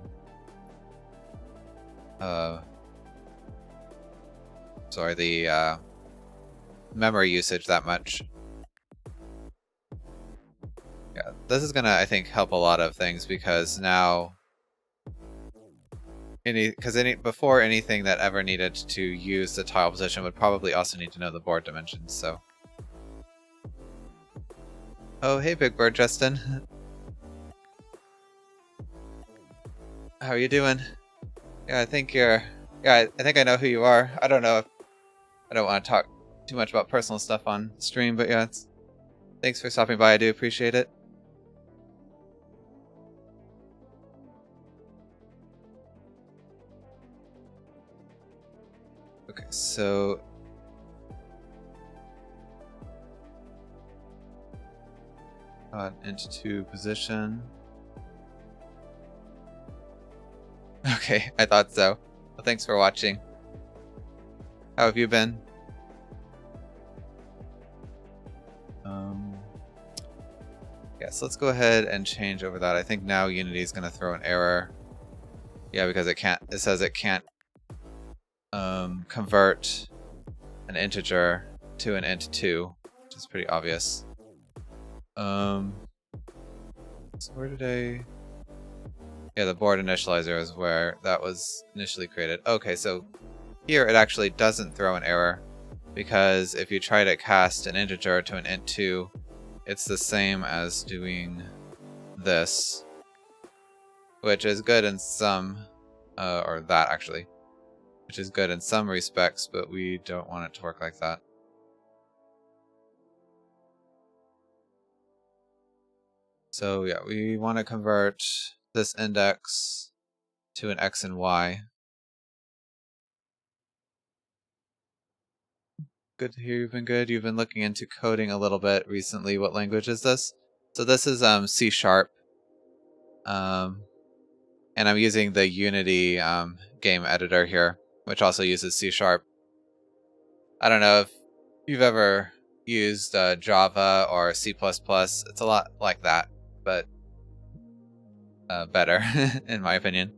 S1: memory usage that much. Yeah, this is gonna, I think, help a lot of things because now before anything that ever needed to use the tile position would probably also need to know the board dimensions. So, oh hey, Big Bird Justin, how are you doing? Yeah, I think you're. Yeah, I think I know who you are. I don't know if I don't want to talk too much about personal stuff on stream, but yeah, thanks for stopping by. I do appreciate it. Okay, so into 2 position. Okay, I thought so. Well, thanks for watching. How have you been? Yes, let's go ahead and change over that. I think now Unity is going to throw an error. Yeah, because it says it can't convert an integer to an int 2, which is pretty obvious. So where did yeah, the board initializer is where that was initially created. Okay, so here it actually doesn't throw an error because if you try to cast an integer to an int 2, it's the same as doing this, which is good in some, or that actually, which is good in some respects, but we don't want it to work like that. So yeah, we want to convert this index to an x and y. Good to hear you've been good. You've been looking into coding a little bit recently. What language is this? So this is C#. And I'm using the Unity game editor here, which also uses C#. I don't know if you've ever used Java or C++. It's a lot like that, but better, in my opinion.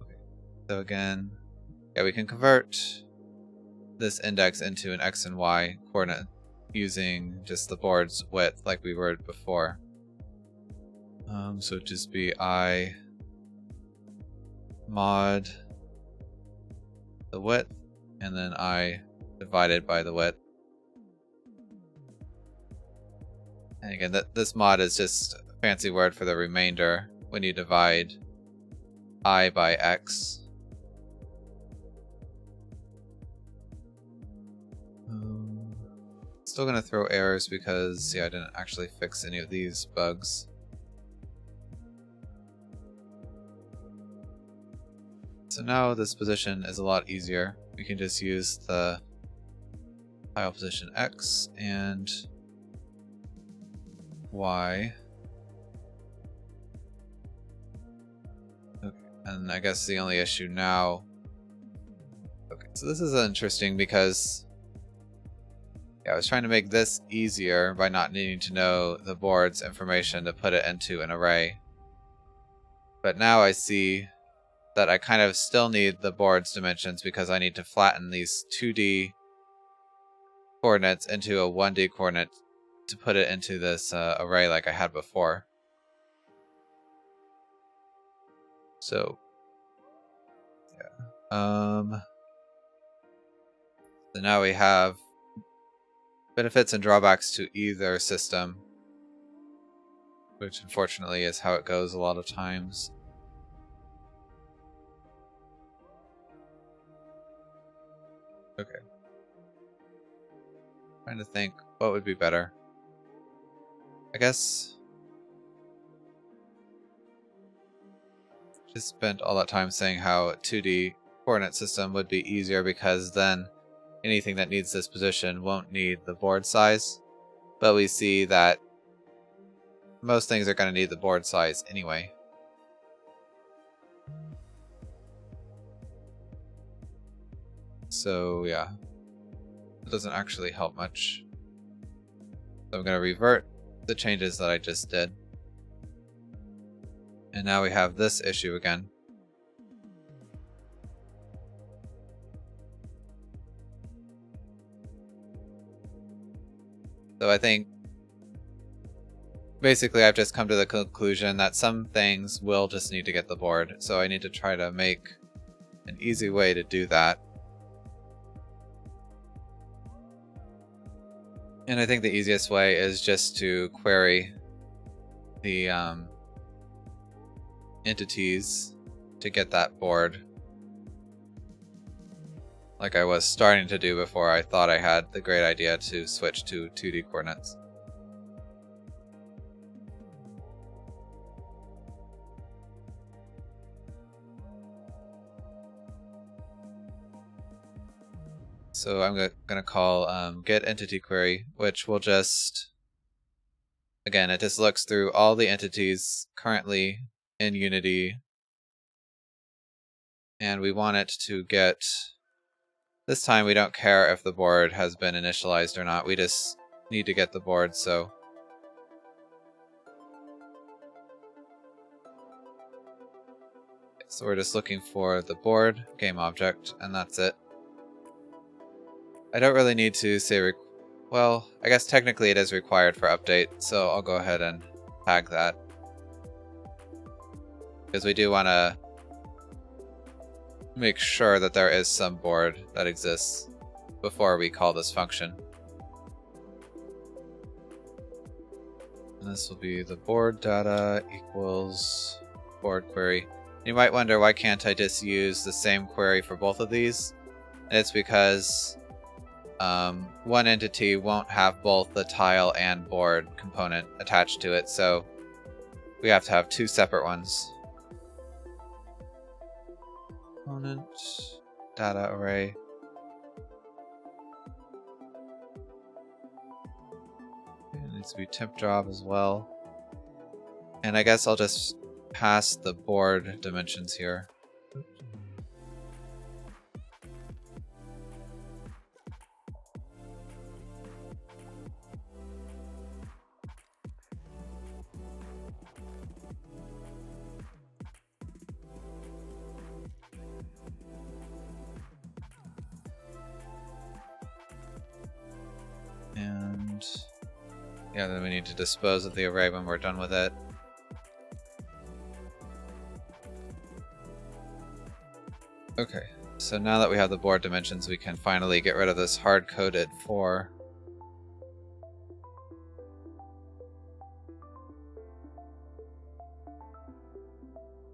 S1: Okay. So again, yeah, we can convert this index into an x and y coordinate using just the board's width like we were before. So it'd just be I mod the width and then I divided by the width. And again, this mod is just a fancy word for the remainder when you divide I by x. Still gonna throw errors because yeah, I didn't actually fix any of these bugs. So now this position is a lot easier. We can just use the tile position x and y. Okay, and I guess the only issue now. Okay, so this is interesting because I was trying to make this easier by not needing to know the board's information to put it into an array. But now I see that I kind of still need the board's dimensions because I need to flatten these 2D coordinates into a 1D coordinate to put it into this array like I had before. So, yeah. So now we have benefits and drawbacks to either system, which unfortunately is how it goes a lot of times. Okay. Trying to think what would be better. I guess just spent all that time saying how a 2D coordinate system would be easier because then anything that needs this position won't need the board size. But we see that most things are going to need the board size anyway. So yeah, it doesn't actually help much. So I'm going to revert the changes that I just did. And now we have this issue again. So I think basically I've just come to the conclusion that some things will just need to get the board. So I need to try to make an easy way to do that. And I think the easiest way is just to query the entities to get that board, like I was starting to do before I thought I had the great idea to switch to 2D coordinates. So I'm going to call get entity query, which will just, again, it just looks through all the entities currently in Unity, and we want it to get, this time we don't care if the board has been initialized or not, we just need to get the board. So we're just looking for the board game object, and that's it. I don't really need to say, well, I guess technically it is required for update, so I'll go ahead and tag that. Because we do want to make sure that there is some board that exists before we call this function. And this will be the board data equals board query. You might wonder, why can't I just use the same query for both of these? And it's because one entity won't have both the tile and board component attached to it, so we have to have two separate ones. Component data array. It needs to be temp job as well. And I guess I'll just pass the board dimensions here. And yeah, then we need to dispose of the array when we're done with it. Okay, so now that we have the board dimensions, we can finally get rid of this hard-coded 4.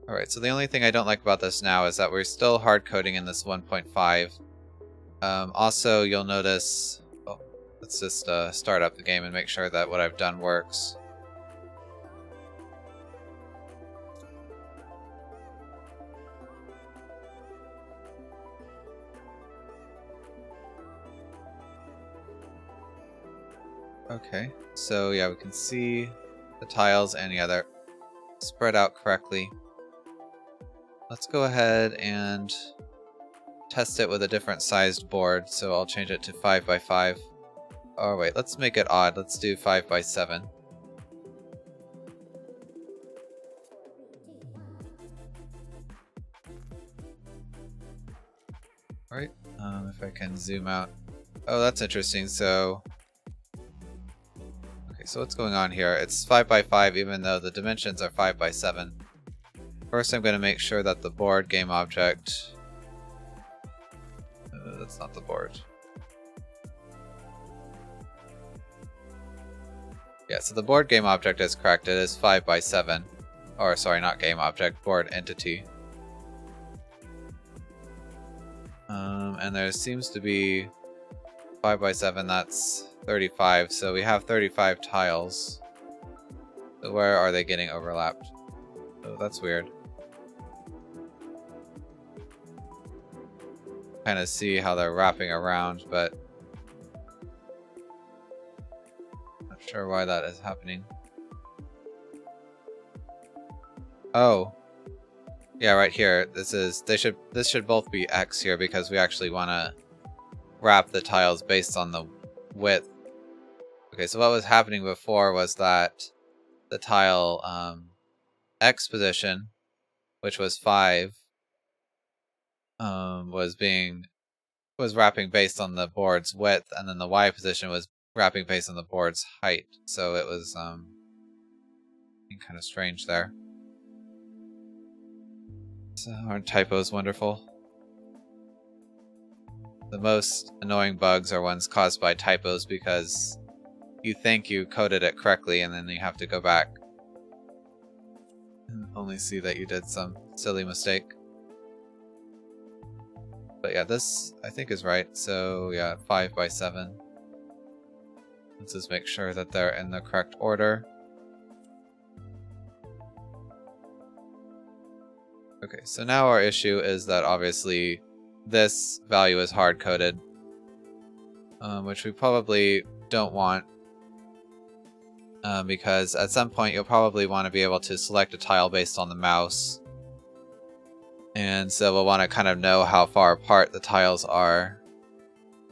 S1: Alright, so the only thing I don't like about this now is that we're still hard-coding in this 1.5. Also, you'll notice... Oh, let's just start up the game and make sure that what I've done works. Okay, so yeah, we can see the tiles and yeah, they're spread out correctly. Let's go ahead and test it with a different sized board, so I'll change it to 5x5. Oh wait, let's make it odd. Let's do 5x7. Alright, if I can zoom out. Oh, that's interesting. So what's going on here? It's 5x5 even though the dimensions are 5x7. First I'm going to make sure that the board game object... that's not the board. Yeah, so the board game object is correct. It is 5x7. Or sorry, not game object, board entity. And there seems to be 5x7, that's 35, so we have 35 tiles. So where are they getting overlapped? Oh, that's weird. Kind of see how they're wrapping around, but not sure why that is happening. Oh. Yeah, right here. This should both be X here because we actually want to wrap the tiles based on the width. Okay, so what was happening before was that the tile X position, which was 5, was wrapping based on the board's width, and then the Y position was wrapping based on the board's height. So it was kind of strange there. So aren't typos wonderful? The most annoying bugs are ones caused by typos because you think you coded it correctly and then you have to go back and only see that you did some silly mistake. But yeah, this I think is right. So yeah, 5 by 7. Let's just make sure that they're in the correct order. Okay, so now our issue is that obviously this value is hard-coded, which we probably don't want, because at some point you'll probably want to be able to select a tile based on the mouse, and so we'll want to kind of know how far apart the tiles are,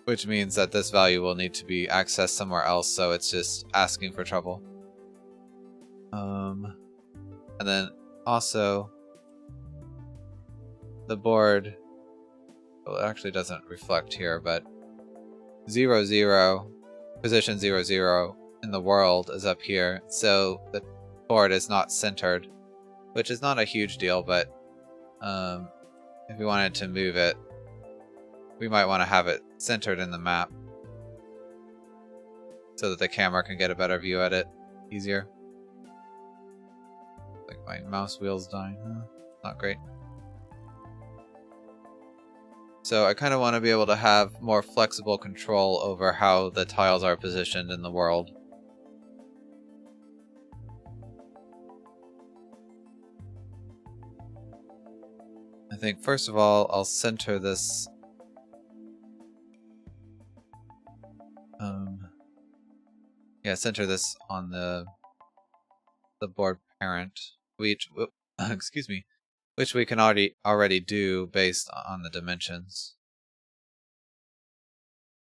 S1: which means that this value will need to be accessed somewhere else, so it's just asking for trouble. And then also the board, well, it actually doesn't reflect here, but 0, 0, position 0, 0 in the world is up here, so the board is not centered, which is not a huge deal, but if we wanted to move it, we might want to have it centered in the map so that the camera can get a better view at it easier. Like my mouse wheel's dying. Not great. So I kind of want to be able to have more flexible control over how the tiles are positioned in the world. I think first of all, I'll center this center this on the board parent, which excuse me, which we can already do based on the dimensions.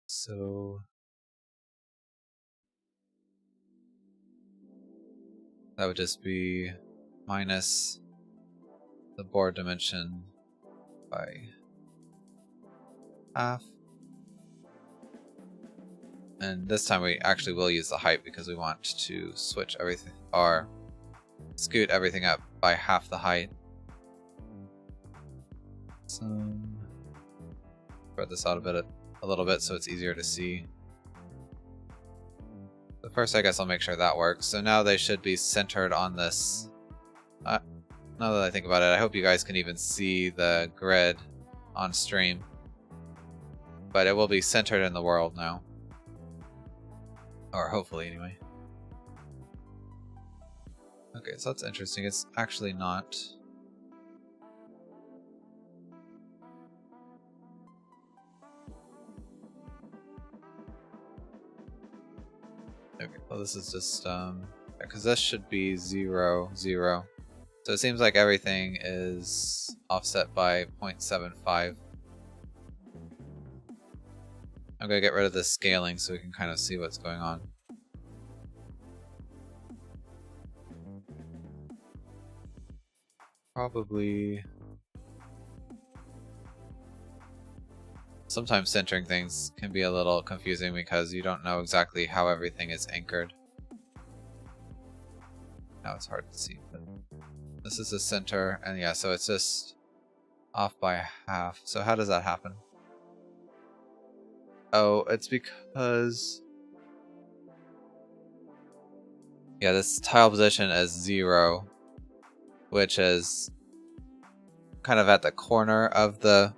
S1: So that would just be minus the board dimension by half. And this time we actually will use the height because we want to switch everything, or scoot everything up by half the height. So spread this out a little bit so it's easier to see. But first I guess I'll make sure that works. So now they should be centered on this. Now that I think about it, I hope you guys can even see the grid on stream. But it will be centered in the world now. Or hopefully, anyway. Okay, so that's interesting. It's actually not. Okay, well this is just, because this should be 0, 0. So it seems like everything is offset by 0.75. I'm going to get rid of this scaling so we can kind of see what's going on. Probably... Sometimes centering things can be a little confusing because you don't know exactly how everything is anchored. Now it's hard to see, but this is the center, and yeah, so it's just off by half. So how does that happen? Oh, it's because... yeah, this tile position is 0, which is kind of at the corner of the...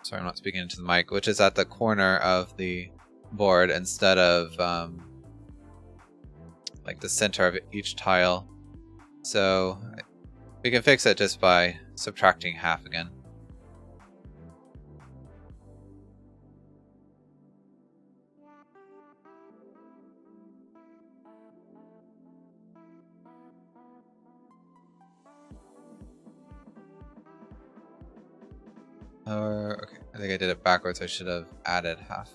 S1: Sorry, I'm not speaking into the mic. Which is at the corner of the board instead of like the center of each tile. So we can fix it just by subtracting half again. Okay. I think I did it backwards. I should have added half.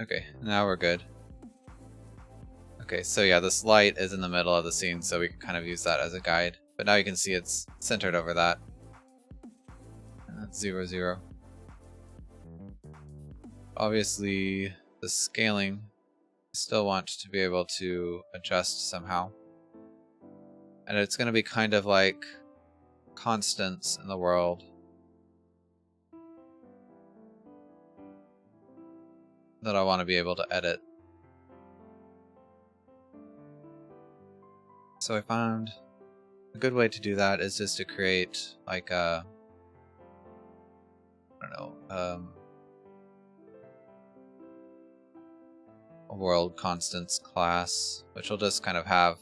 S1: Okay, now we're good. Okay, so yeah, this light is in the middle of the scene, so we can kind of use that as a guide. But now you can see it's centered over that. And that's 0, 0. Obviously, the scaling, I still want to be able to adjust somehow. And it's going to be kind of like constants in the world that I want to be able to edit. So I found a good way to do that is just to create like a, I don't know, a world constants class, which will just kind of have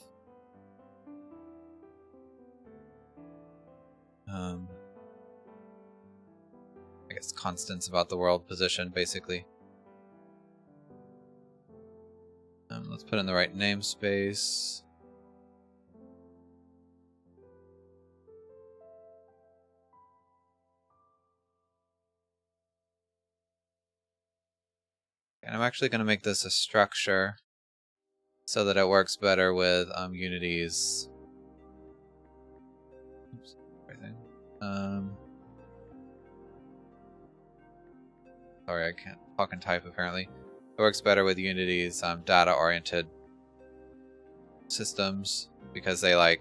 S1: I guess constants about the world position, basically. Let's put in the right namespace. And I'm actually going to make this a structure so that it works better with Unity's. Oops, everything. Sorry, I can't fucking type apparently. It works better with Unity's data-oriented systems because they like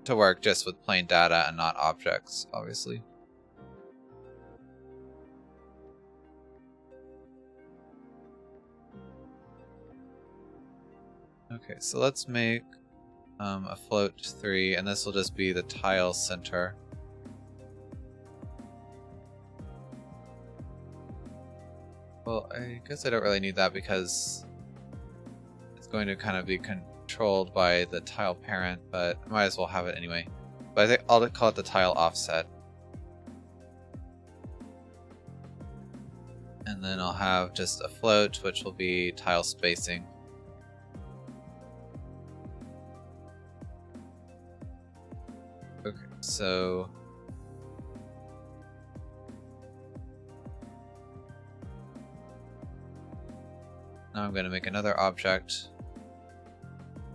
S1: to work just with plain data and not objects, obviously. Okay, so let's make a float 3, and this will just be the tile center. Well, I guess I don't really need that because it's going to kind of be controlled by the tile parent, but I might as well have it anyway. But I think I'll call it the tile offset. And then I'll have just a float, which will be tile spacing. Okay, so now I'm going to make another object,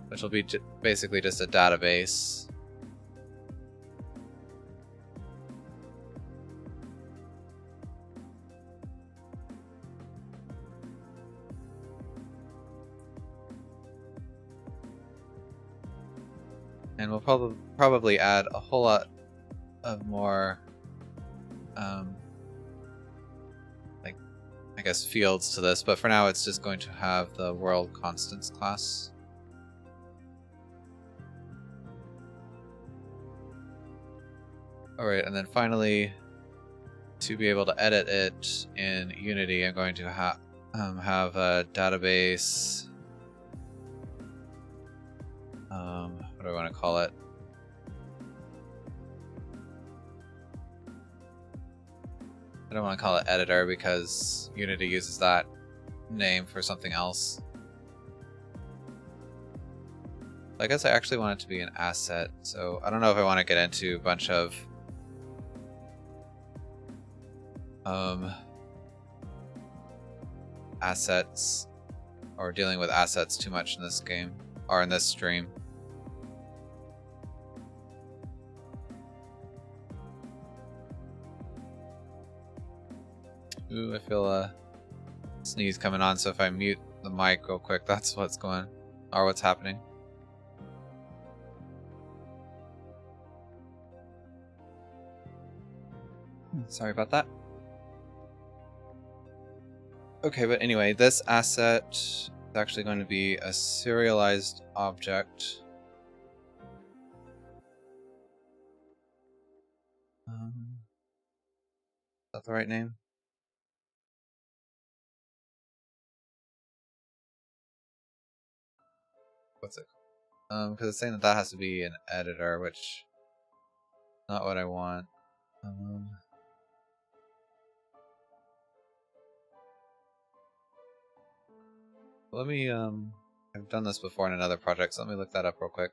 S1: which will be basically just a database. And we'll probably add a whole lot of more, like, I guess fields to this, but for now it's just going to have the world constants class. Alright, and then finally, to be able to edit it in Unity, I'm going to have a database. What do I want to call it? I don't want to call it editor because Unity uses that name for something else. I guess I actually want it to be an asset, so I don't know if I want to get into a bunch of assets or dealing with assets too much in this game or in this stream. Ooh, I feel a sneeze coming on, so if I mute the mic real quick, that's what's going or what's happening. Sorry about that. Okay, but anyway, this asset is actually going to be a serialized object. Is that the right name? What's it called? Because it's saying that has to be an editor, which is not what I want. Let me, I've done this before in another project, so let me look that up real quick.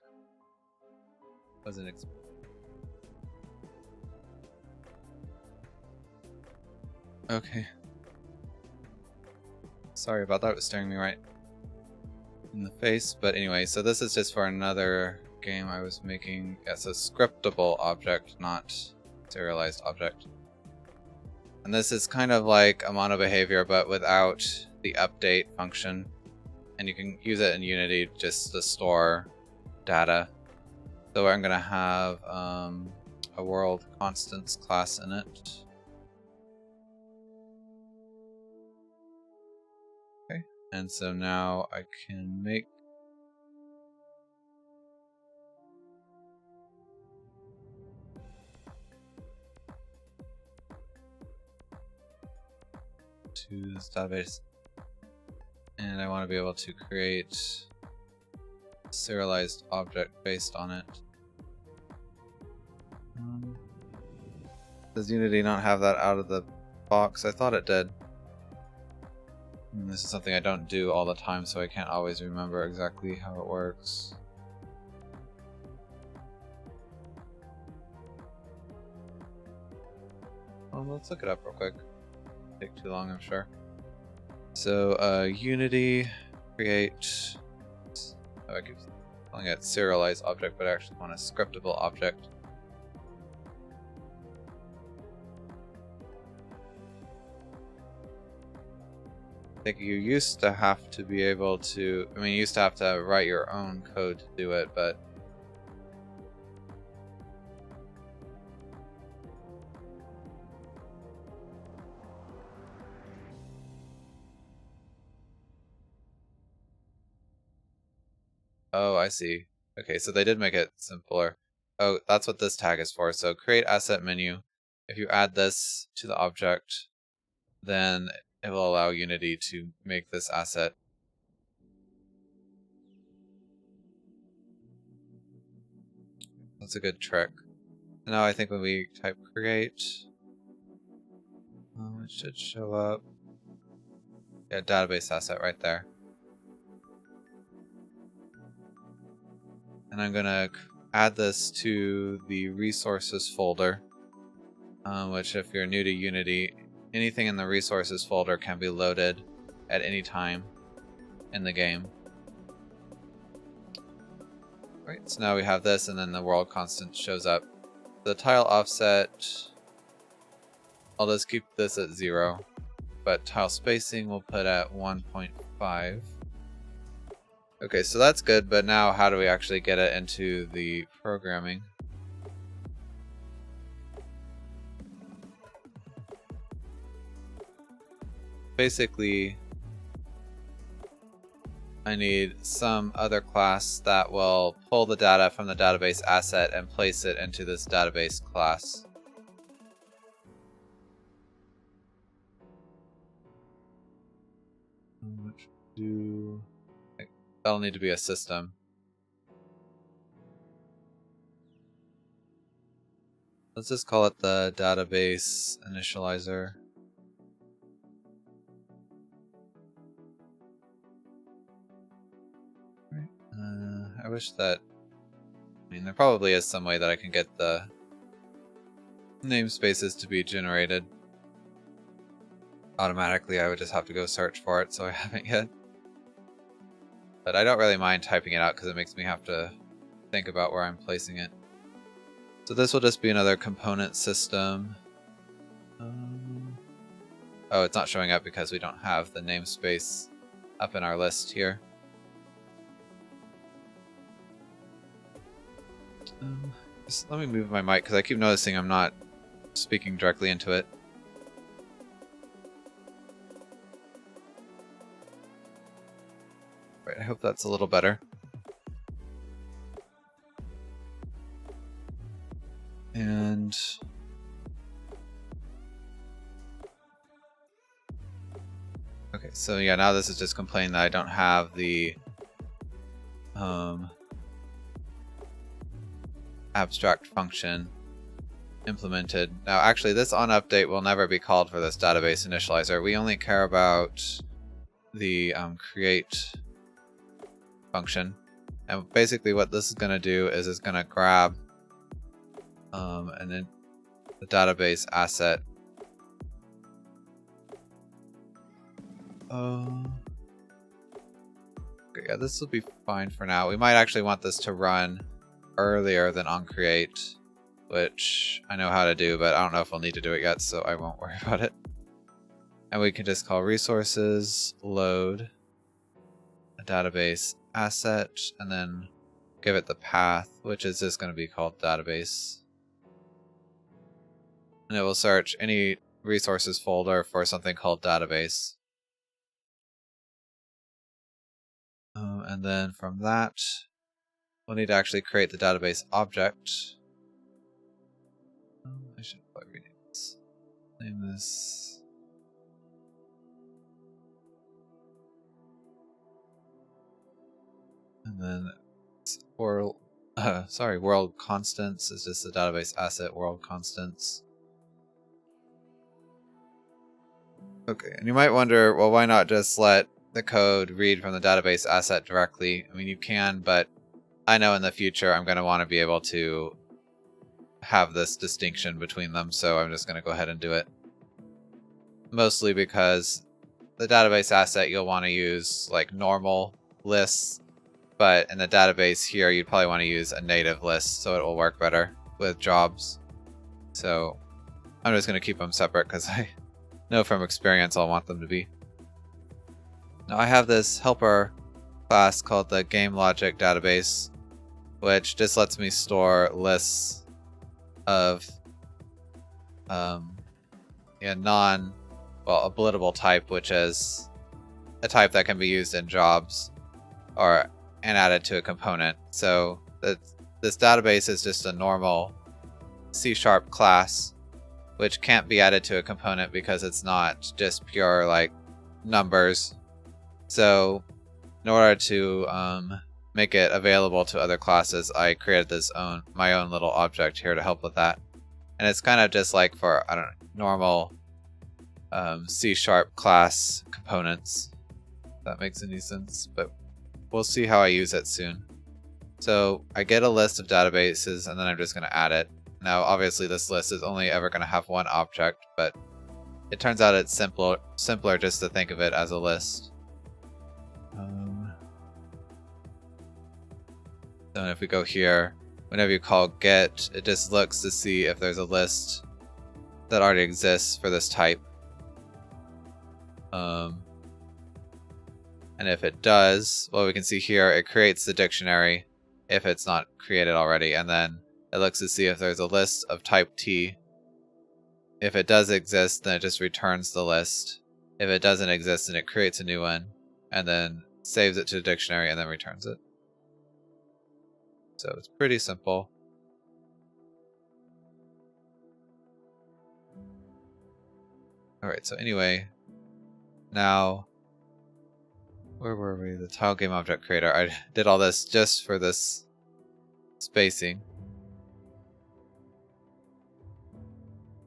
S1: Okay. Sorry about that, it was staring me right in the face. But anyway, so this is just for another game I was making as a scriptable object, not serialized object. And this is kind of like a mono behavior, but without the update function. And you can use it in Unity just to store data. So I'm going to have a world constants class in it. Okay, and so now I can make to this database, and I want to be able to create a serialized object based on it. Does Unity not have that out of the box? I thought it did. And this is something I don't do all the time, so I can't always remember exactly how it works. Well, let's look it up real quick. Take too long, I'm sure. So, Unity create. Oh, I keep calling it serialized object, but I actually want a scriptable object. I think you used to have to be able to. I mean, you used to have to write your own code to do it, but. Oh, I see. Okay, so they did make it simpler. Oh, that's what this tag is for. So create asset menu. If you add this to the object, then it will allow Unity to make this asset. That's a good trick. Now I think when we type create, it should show up. Yeah, database asset right there. And I'm gonna add this to the resources folder, which if you're new to Unity, anything in the resources folder can be loaded at any time in the game. Right, so now we have this, and then the world constant shows up. The tile offset, I'll just keep this at 0, but tile spacing we'll put at 1.5. Okay, so that's good, but now how do we actually get it into the programming? Basically, I need some other class that will pull the data from the database asset and place it into this database class. Which do... That'll need to be a system. Let's just call it the database initializer. I wish that... I mean, there probably is some way that I can get the namespaces to be generated automatically. I would just have to go search for it, so I haven't yet. But I don't really mind typing it out because it makes me have to think about where I'm placing it. So this will just be another component system. Oh, it's not showing up because we don't have the namespace up in our list here. Just let me move my mic because I keep noticing I'm not speaking directly into it. Right, I hope that's a little better. And okay, so yeah, now this is just complaining that I don't have the abstract function implemented. Now actually this onUpdate will never be called for this database initializer. We only care about the create function. And basically what this is going to do is it's going to grab and then the database asset. Okay, yeah, this will be fine for now. We might actually want this to run earlier than onCreate, which I know how to do, but I don't know if I'll need to do it yet, so I won't worry about it. And we can just call resources load a database asset and then give it the path, which is just going to be called database. And it will search any resources folder for something called database. And then from that, we'll need to actually create the database object. I should probably rename this. Name this. And then world constants is just the database asset world constants. Okay, and you might wonder, well, why not just let the code read from the database asset directly? I mean, you can, but I know in the future I'm going to want to be able to have this distinction between them, so I'm just going to go ahead and do it. Mostly because the database asset you'll want to use like normal lists, but in the database here you'd probably want to use a native list so it will work better with jobs. So I'm just going to keep them separate because I know from experience I'll want them to be. Now I have this helper class called the GameLogic database, which just lets me store lists of oblitable type, which is a type that can be used in jobs and added to a component. So this database is just a normal C# class, which can't be added to a component because it's not just pure like numbers. So in order to make it available to other classes, I created my own little object here to help with that. And it's kind of just like for, I don't know, normal C# class components, if that makes any sense, but we'll see how I use it soon. So I get a list of databases and then I'm just going to add it. Now obviously this list is only ever going to have one object, but it turns out it's simpler just to think of it as a list. Then if we go here, whenever you call get, it just looks to see if there's a list that already exists for this type. And if it does, well, we can see here it creates the dictionary if it's not created already, and then it looks to see if there's a list of type T. If it does exist, then it just returns the list. If it doesn't exist, then it creates a new one, and then saves it to the dictionary, and then returns it. So it's pretty simple. Alright, so anyway, now, where were we? The tile game object creator. I did all this just for this spacing.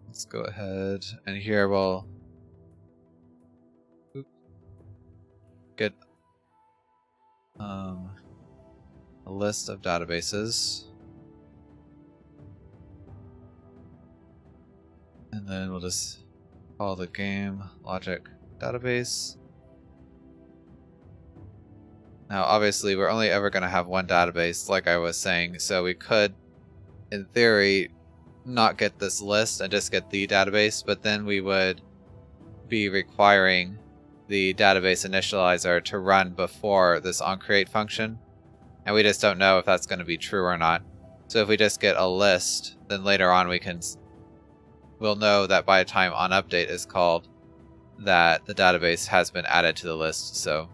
S1: Let's go ahead, and here we'll get a list of databases, and then we'll just call the GameLogic database. Now obviously we're only ever going to have one database, like I was saying, so we could in theory not get this list and just get the database, but then we would be requiring the database initializer to run before this onCreate function, and we just don't know if that's going to be true or not. So if we just get a list, then later on we'll know that by the time onUpdate is called that the database has been added to the list. So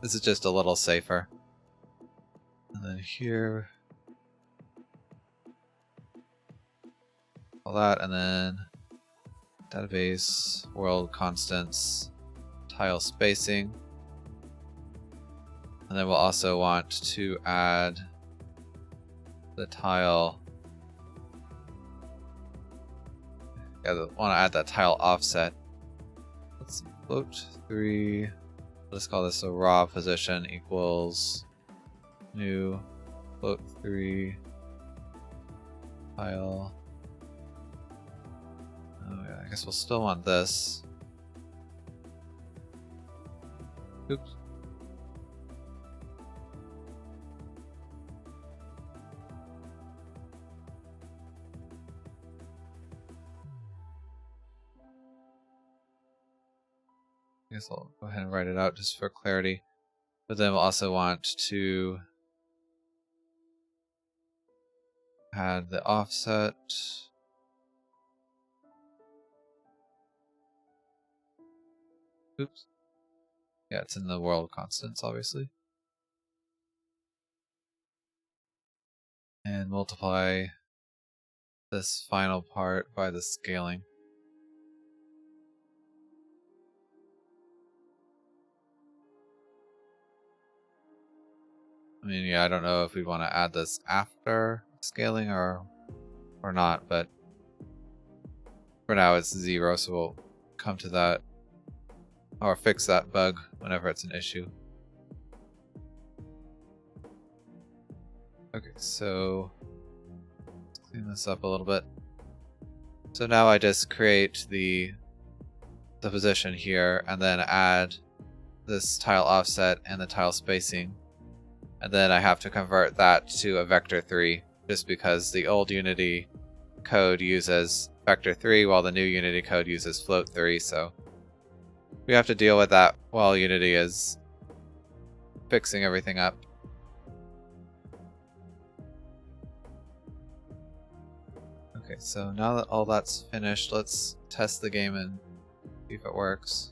S1: this is just a little safer. And then here, all that, and then database world constants tile spacing. And then we'll also want to add the tile Yeah, I want to add that tile offset. Let's see, float 3. Let's call this a raw position equals new float 3 tile. Oh yeah, I guess we'll still want this. Oops. I guess I'll go ahead and write it out just for clarity. But then we'll also want to add the offset. Oops. Yeah, it's in the world constants, obviously. And multiply this final part by the scaling. I mean, yeah, I don't know if we want to add this after scaling or not, but for now it's 0, so we'll come to that or fix that bug whenever it's an issue. Okay, so let's clean this up a little bit. So now I just create the position here and then add this tile offset and the tile spacing. And then I have to convert that to a vector 3 just because the old Unity code uses vector 3 while the new Unity code uses float 3, so we have to deal with that while Unity is fixing everything up. Okay, so now that all that's finished, let's test the game and see if it works.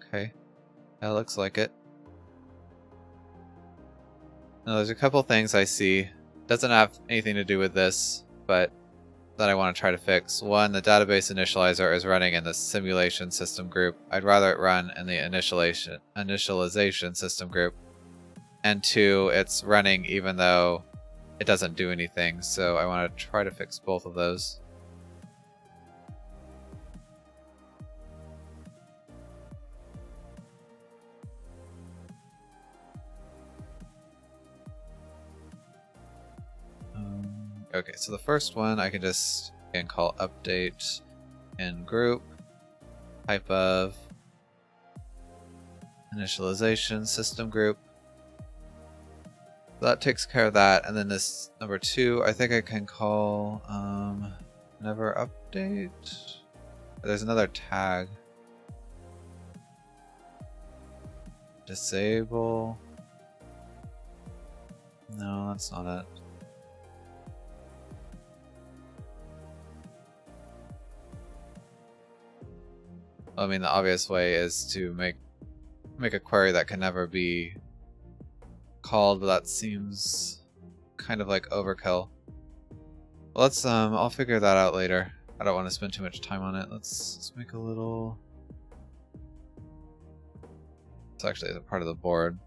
S1: Okay, that looks like it. Now there's a couple things I see. Doesn't have anything to do with this, but that I want to try to fix. One, the database initializer is running in the simulation system group. I'd rather it run in the initialization system group. And two, it's running even though it doesn't do anything, so I want to try to fix both of those. Okay, so the first one I can just again call update in group, type of initialization system group. That takes care of that, and then this number 2 I think I can call never update. There's another tag. Disable. No, that's not it. I mean, the obvious way is to make a query that can never be called, but that seems kind of like overkill. Let's I'll figure that out later. I don't want to spend too much time on it. Let's make a little. It's actually a part of the board.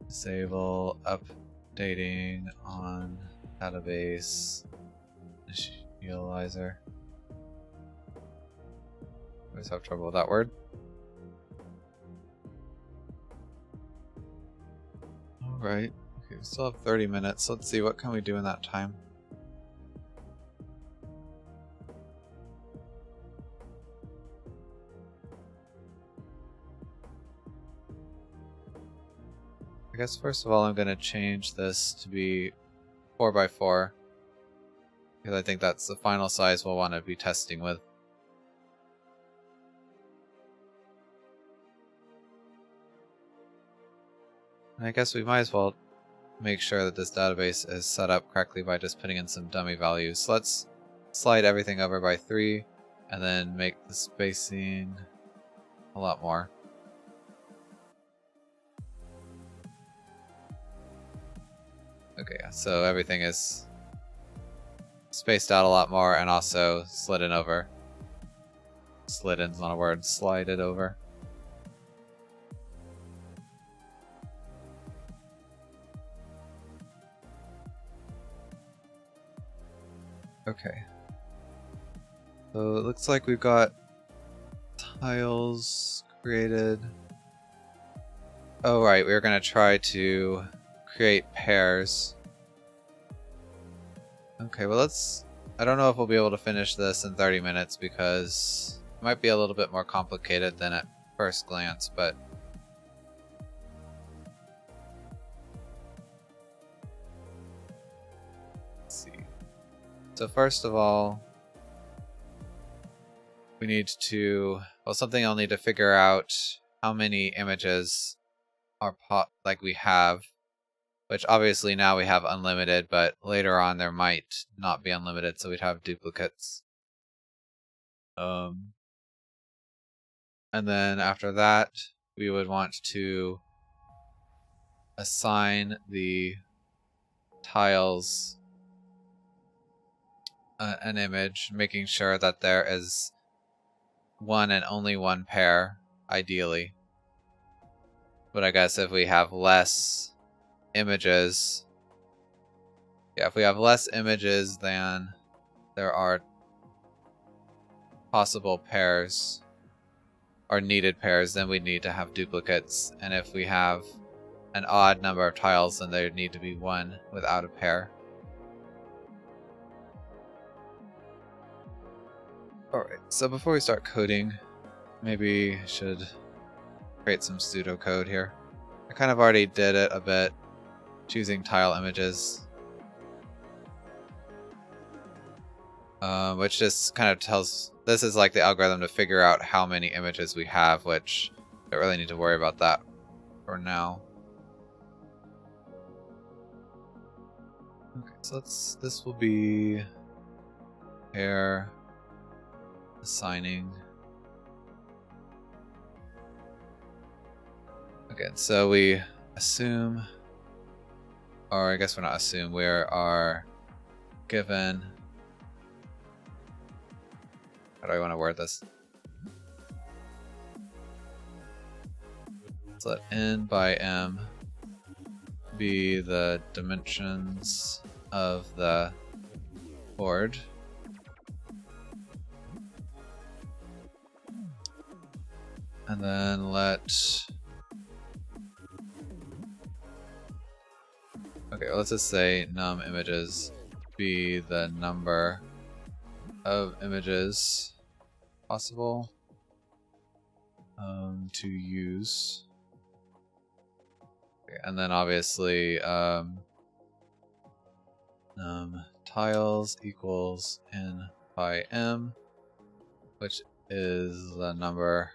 S1: Disable updating on database initializer. Always have trouble with that word. Alright. Okay, we still have 30 minutes. Let's see, what can we do in that time? I guess first of all I'm going to change this to be 4x4 because I think that's the final size we'll want to be testing with. And I guess we might as well make sure that this database is set up correctly by just putting in some dummy values. So let's slide everything over by 3 and then make the spacing a lot more. Okay, so everything is spaced out a lot more and also slidden over. Slidden's not a word, slided over. Okay. So it looks like we've got tiles created. Oh right, we were gonna try to create pairs. Okay, well I don't know if we'll be able to finish this in 30 minutes because it might be a little bit more complicated than at first glance, but let's see. So first of all, we need to, well, something I'll need to figure out how many images are we have, which obviously now we have unlimited, but later on there might not be unlimited, so we'd have duplicates. And then after that, we would want to assign the tiles an image, making sure that there is one and only one pair, ideally. But I guess if we have less images, if we have less images than there are possible pairs or needed pairs, then we need to have duplicates. And if we have an odd number of tiles, then there would need to be one without a pair. Alright, so before we start coding, maybe I should create some pseudocode here. I kind of already did it a bit, choosing tile images. Which just kind of tells, this is like the algorithm to figure out how many images we have, which I don't really need to worry about that for now. Okay, so this will be pair assigning. Okay, so we assume, or I guess we're not assume, we are given, how do I want to word this? Let's let n by m be the dimensions of the board. And then let's just say num images be the number of images possible to use. Okay, and then obviously tiles equals n by m, which is the number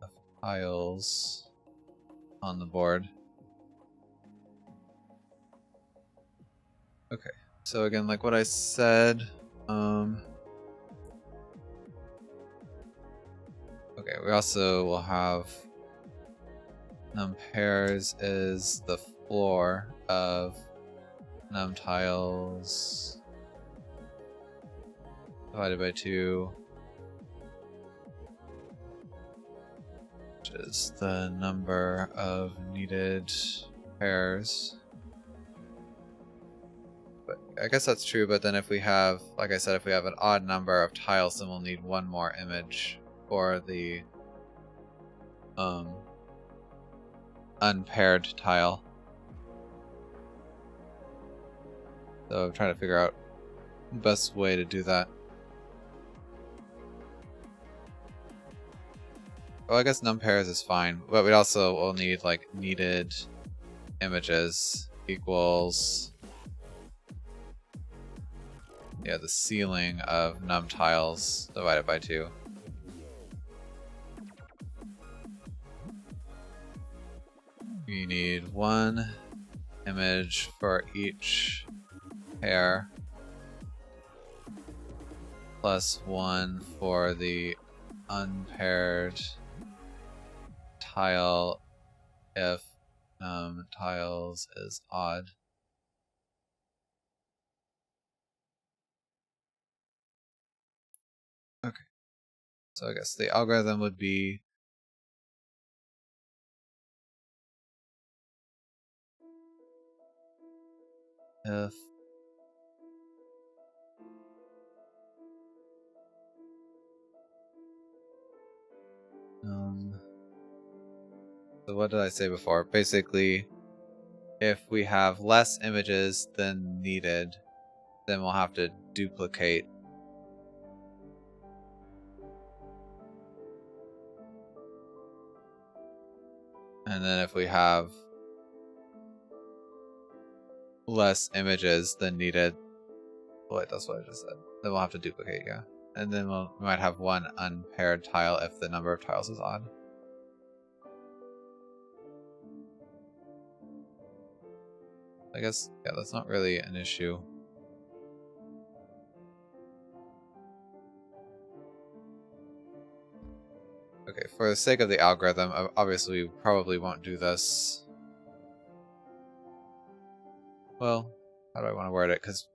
S1: of tiles on the board. Okay, so again, like what I said, okay, we also will have num pairs is the floor of num tiles divided by 2, which is the number of needed pairs. But I guess that's true, but then if we have, like I said, if we have an odd number of tiles, then we'll need one more image for the unpaired tile. So I'm trying to figure out the best way to do that. Well, I guess num pairs is fine, but we also will need like needed images equals, yeah, the ceiling of num tiles divided by 2. We need one image for each pair plus 1 for the unpaired tile if tiles is odd. So I guess the algorithm would be if so what did I say before? Basically, if we have less images than needed, then we'll have to duplicate. And then if we have less images than needed, wait, that's what I just said. Then we'll have to duplicate, yeah. And then we might have one unpaired tile if the number of tiles is odd. I guess, yeah, that's not really an issue. Okay, for the sake of the algorithm, obviously we probably won't do this. Well, how do I want to word it? Because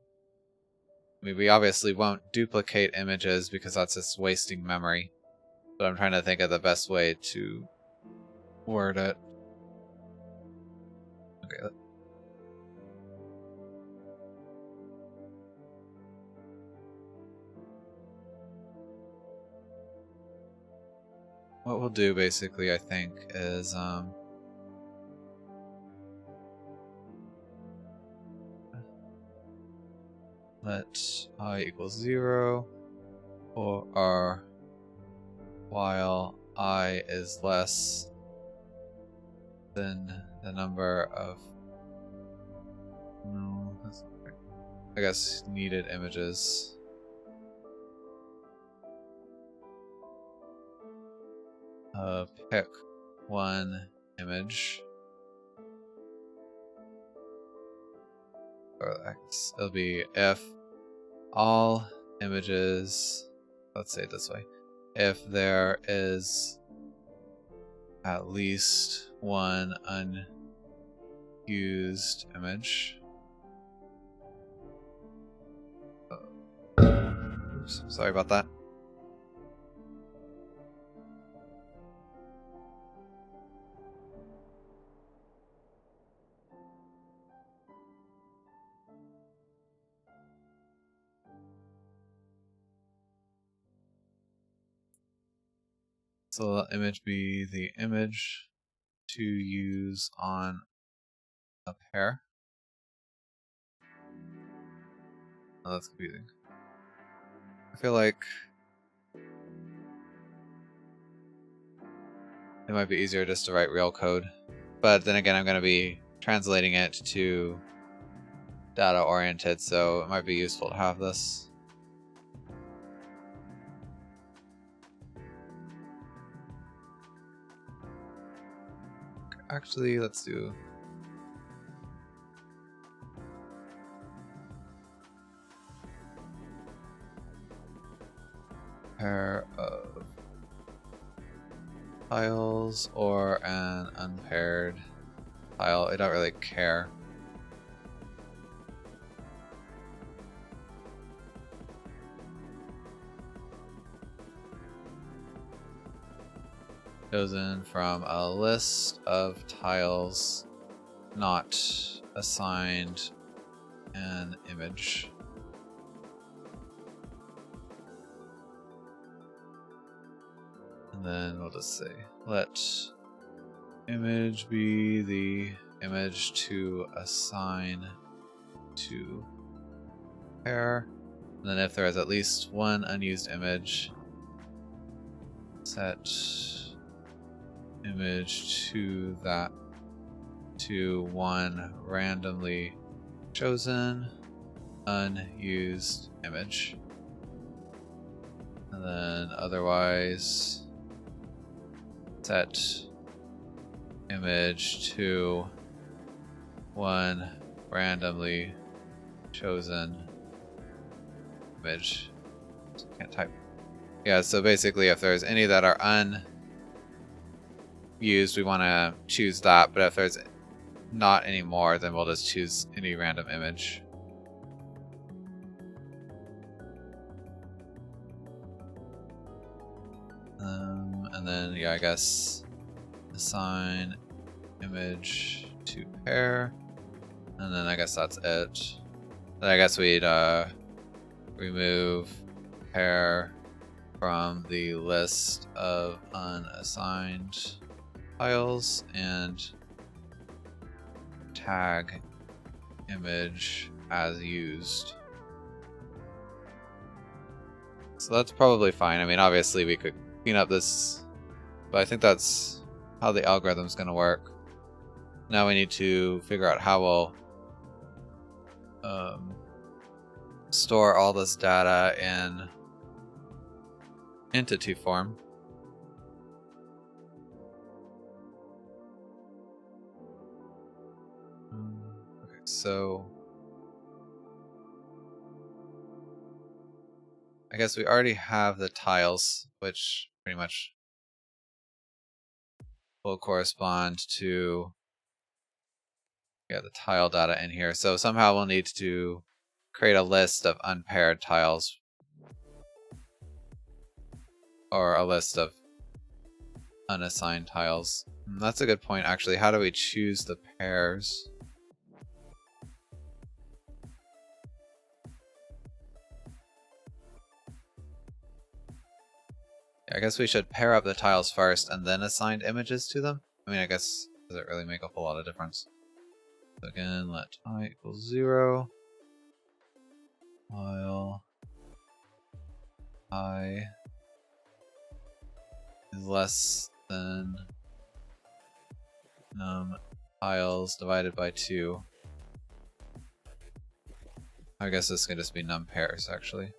S1: I mean, we obviously won't duplicate images because that's just wasting memory. But I'm trying to think of the best way to word it. Okay. What we'll do basically, I think, is let I equals 0 or while I is less than the number of that's not right. I guess needed images. Pick one image. Or it'll be if all images, let's say it this way, if there is at least one unused image. Oops, sorry about that. So let image be the image to use on a pair. Oh, that's confusing. I feel like it might be easier just to write real code. But then again, I'm going to be translating it to data oriented, so it might be useful to have this. Actually, let's do pair of tiles or an unpaired tile. I don't really care. Chosen from a list of tiles not assigned an image. And then we'll just say let image be the image to assign to pair. And then if there is at least one unused image, set image to that to one randomly chosen unused image. And then otherwise set image to one randomly chosen image. Can't type. Yeah, so basically if there's any that are unused, we want to choose that, but if there's not any more, then we'll just choose any random image. And then, yeah, I guess assign image to pair. And then I guess that's it. Then I guess we'd remove pair from the list of unassigned tiles and tag image as used. So that's probably fine. I mean, obviously we could clean up this, but I think that's how the algorithm's going to work. Now we need to figure out how we'll store all this data in entity form. Okay, so I guess we already have the tiles, which pretty much will correspond to the tile data in here. So somehow we'll need to create a list of unpaired tiles, or a list of unassigned tiles. That's a good point, actually. How do we choose the pairs? I guess we should pair up the tiles first and then assign images to them. I mean, I guess, does it really make a whole lot of difference? So again, let I equals 0 while I is less than num tiles divided by 2. I guess this can just be num pairs, actually.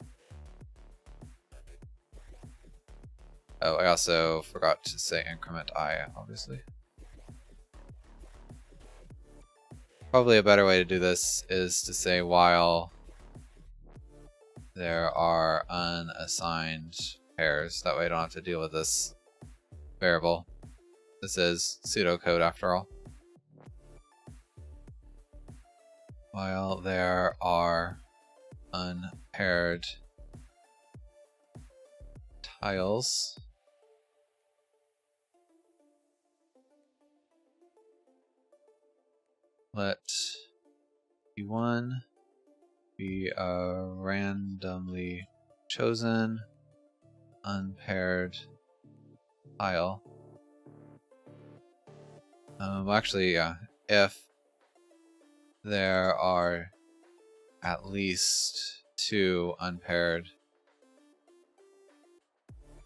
S1: Oh, I also forgot to say increment I, obviously. Probably a better way to do this is to say while there are unassigned pairs. That way I don't have to deal with this variable. This is pseudocode after all. While there are unpaired tiles, let P1 be a randomly chosen unpaired tile. Actually, yeah, if there are at least 2 unpaired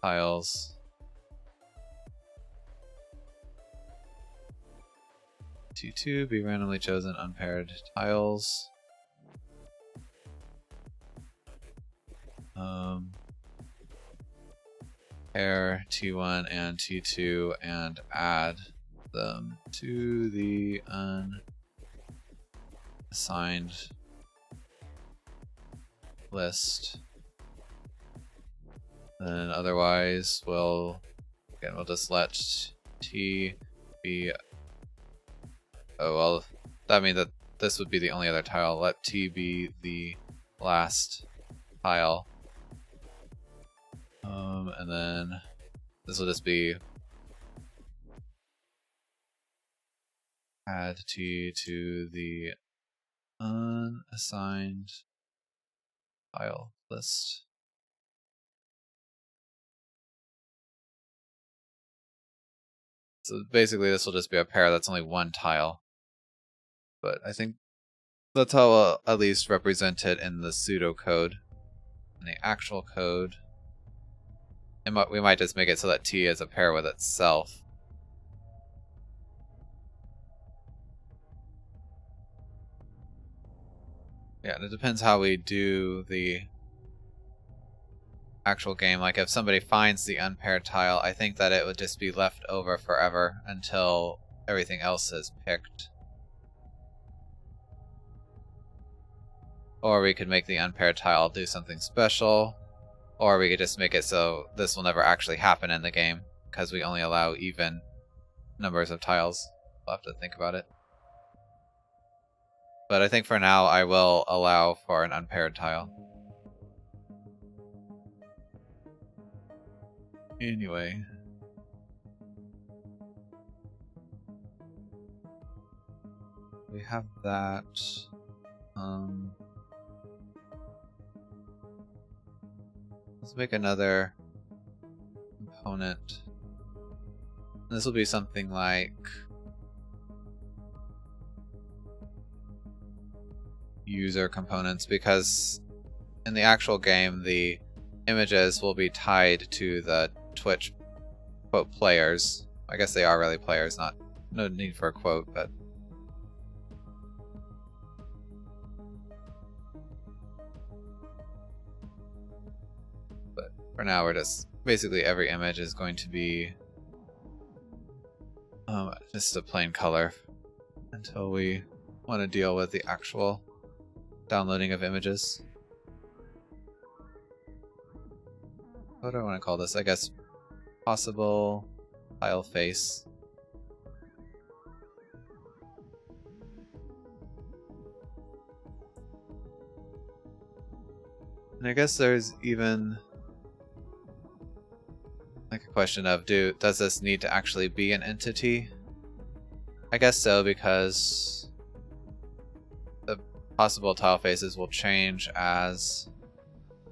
S1: tiles, T2 be randomly chosen unpaired tiles. Pair T1 and T2 and add them to the unassigned list. Then otherwise we'll just let T be, oh well, that means that this would be the only other tile. Let T be the last tile. And then this will just be add T to the unassigned tile list. So basically this will just be a pair that's only one tile. But I think that's how I'll at least represent it in the pseudocode. In the actual code, we might just make it so that T is a pair with itself. Yeah, and it depends how we do the actual game. Like if somebody finds the unpaired tile, I think that it would just be left over forever until everything else is picked. Or we could make the unpaired tile do something special. Or we could just make it so this will never actually happen in the game, because we only allow even numbers of tiles. We'll have to think about it. But I think for now I will allow for an unpaired tile. Anyway. We have that. Let's make another component. This will be something like user components, because in the actual game the images will be tied to the Twitch quote players. I guess they are really players, no need for a quote, but for now we're just basically every image is going to be just a plain color until we want to deal with the actual downloading of images. What do I want to call this? I guess possible tile face. And I guess there's even like a question of does this need to actually be an entity? I guess so, because the possible tile faces will change as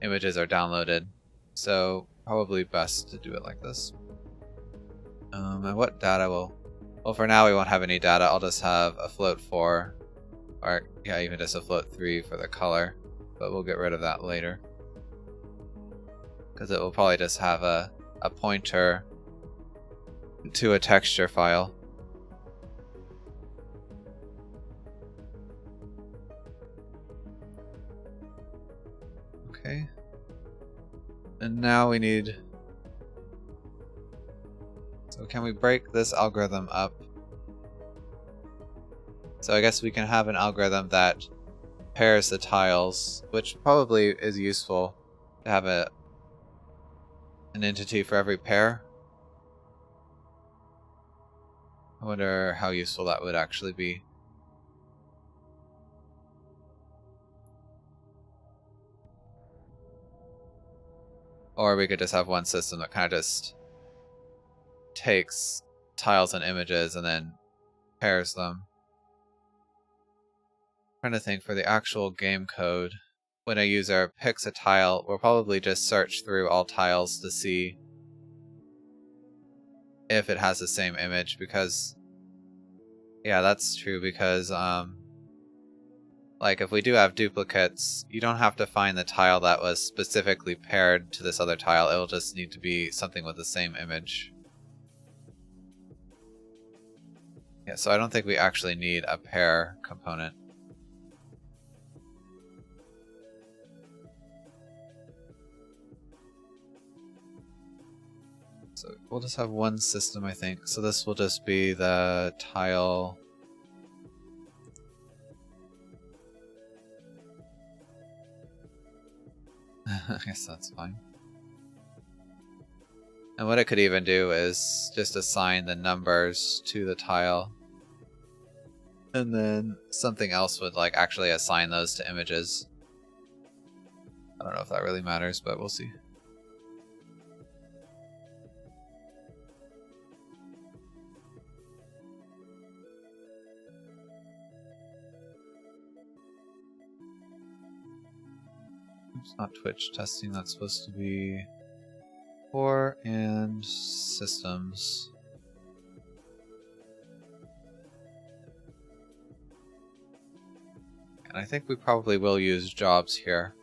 S1: images are downloaded. So probably best to do it like this. And what data will... Well, for now we won't have any data. I'll just have a float 4, or yeah, even just a float 3 for the color. But we'll get rid of that later, because it will probably just have a pointer to a texture file. Okay. And now we need... So can we break this algorithm up? So I guess we can have an algorithm that pairs the tiles, which probably is useful to have an entity for every pair. I wonder how useful that would actually be. Or we could just have one system that kind of just takes tiles and images and then pairs them. I'm trying to think for the actual game code. When a user picks a tile, we'll probably just search through all tiles to see if it has the same image, because yeah, that's true, because like if we do have duplicates, you don't have to find the tile that was specifically paired to this other tile. It'll just need to be something with the same image. Yeah, so I don't think we actually need a pair component. So we'll just have one system, I think. So this will just be the tile. I guess that's fine. And what it could even do is just assign the numbers to the tile. And then something else would like actually assign those to images. I don't know if that really matters, but we'll see. Oops, not Twitch testing, that's supposed to be core and systems. And I think we probably will use jobs here.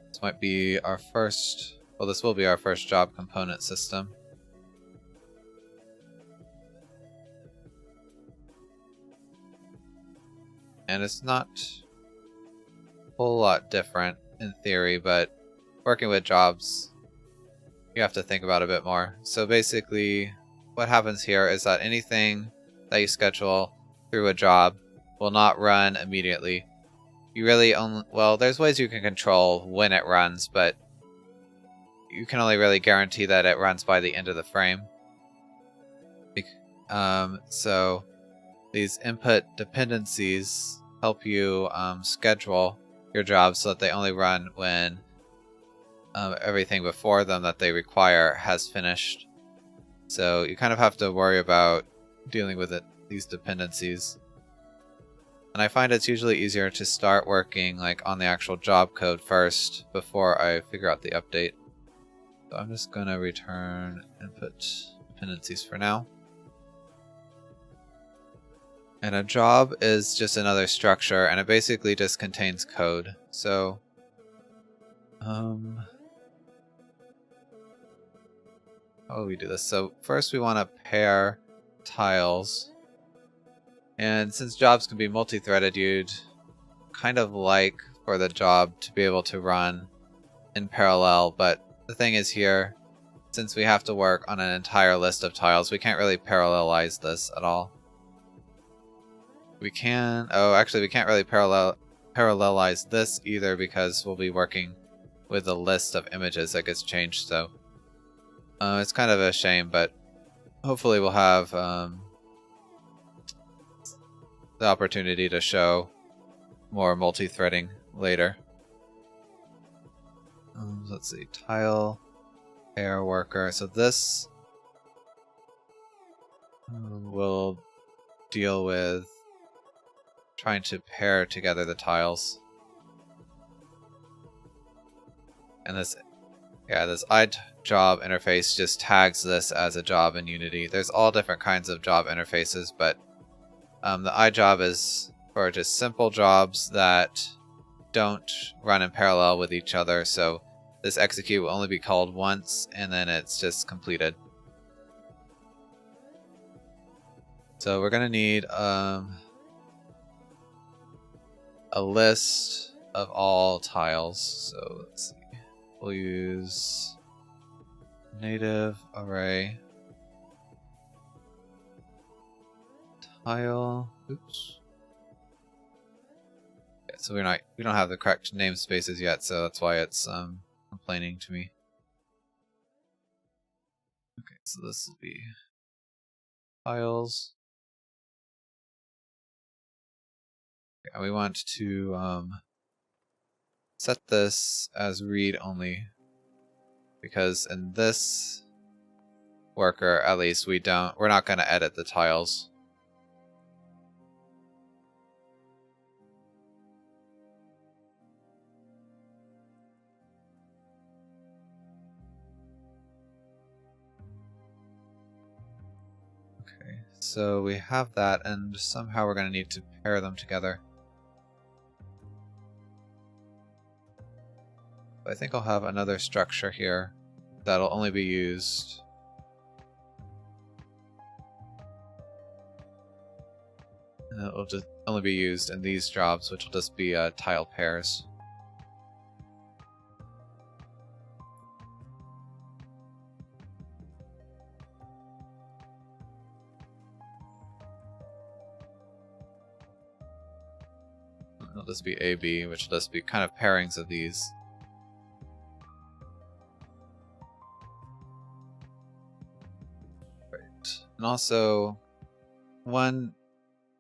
S1: This might be our first, well, this will be our first job component system. And it's not a whole lot different in theory, but working with jobs, you have to think about a bit more. So basically, what happens here is that anything that you schedule through a job will not run immediately. You really only, well, there's ways you can control when it runs, but you can only really guarantee that it runs by the end of the frame. So these input dependencies help you schedule your jobs so that they only run when everything before them that they require has finished. So you kind of have to worry about dealing with these dependencies. And I find it's usually easier to start working like on the actual job code first before I figure out the update. So I'm just going to return input dependencies for now. And a job is just another structure, and it basically just contains code. So, how do we do this? So first we want to pair tiles. And since jobs can be multi-threaded, you'd kind of like for the job to be able to run in parallel. But the thing is here, since we have to work on an entire list of tiles, we can't really parallelize this at all. We can... Oh, actually, we can't really parallelize this either because we'll be working with a list of images that gets changed, so... it's kind of a shame, but hopefully we'll have the opportunity to show more multi-threading later. Let's see, tile, pair worker. So this will deal with trying to pair together the tiles. And this iJob interface just tags this as a job in Unity. There's all different kinds of job interfaces, but the iJob is for just simple jobs that don't run in parallel with each other, so this execute will only be called once and then it's just completed. So we're going to need a list of all tiles. So let's see. We'll use native array tile. Oops. Yeah, so we don't have the correct namespaces yet, so that's why it's complaining to me. Okay, so this will be tiles. Okay, and we want to set this as read only, because in this worker, at least, we're not going to edit the tiles. Okay, so we have that, and somehow we're going to need to pair them together. I think I'll have another structure here that'll only be used. And it'll just only be used in these jobs, which will just be tile pairs. It'll just be AB, which will just be kind of pairings of these. And also, one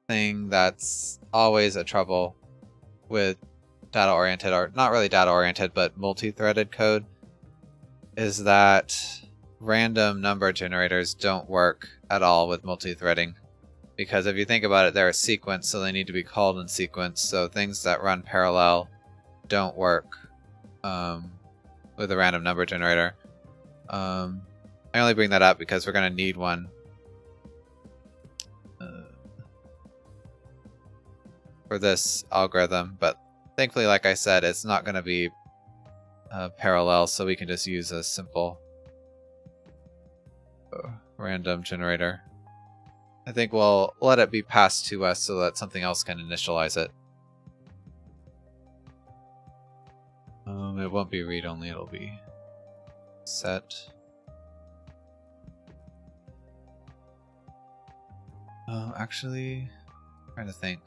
S1: thing that's always a trouble with data-oriented, or not really data-oriented, but multi-threaded code, is that random number generators don't work at all with multi-threading. Because if you think about it, they're a sequence, so they need to be called in sequence, so things that run parallel don't work with a random number generator. I only bring that up because we're going to need one for this algorithm, but thankfully, like I said, it's not going to be parallel, so we can just use a simple random generator. I think we'll let it be passed to us so that something else can initialize it. It won't be read-only, it'll be set. Actually, I'm trying to think.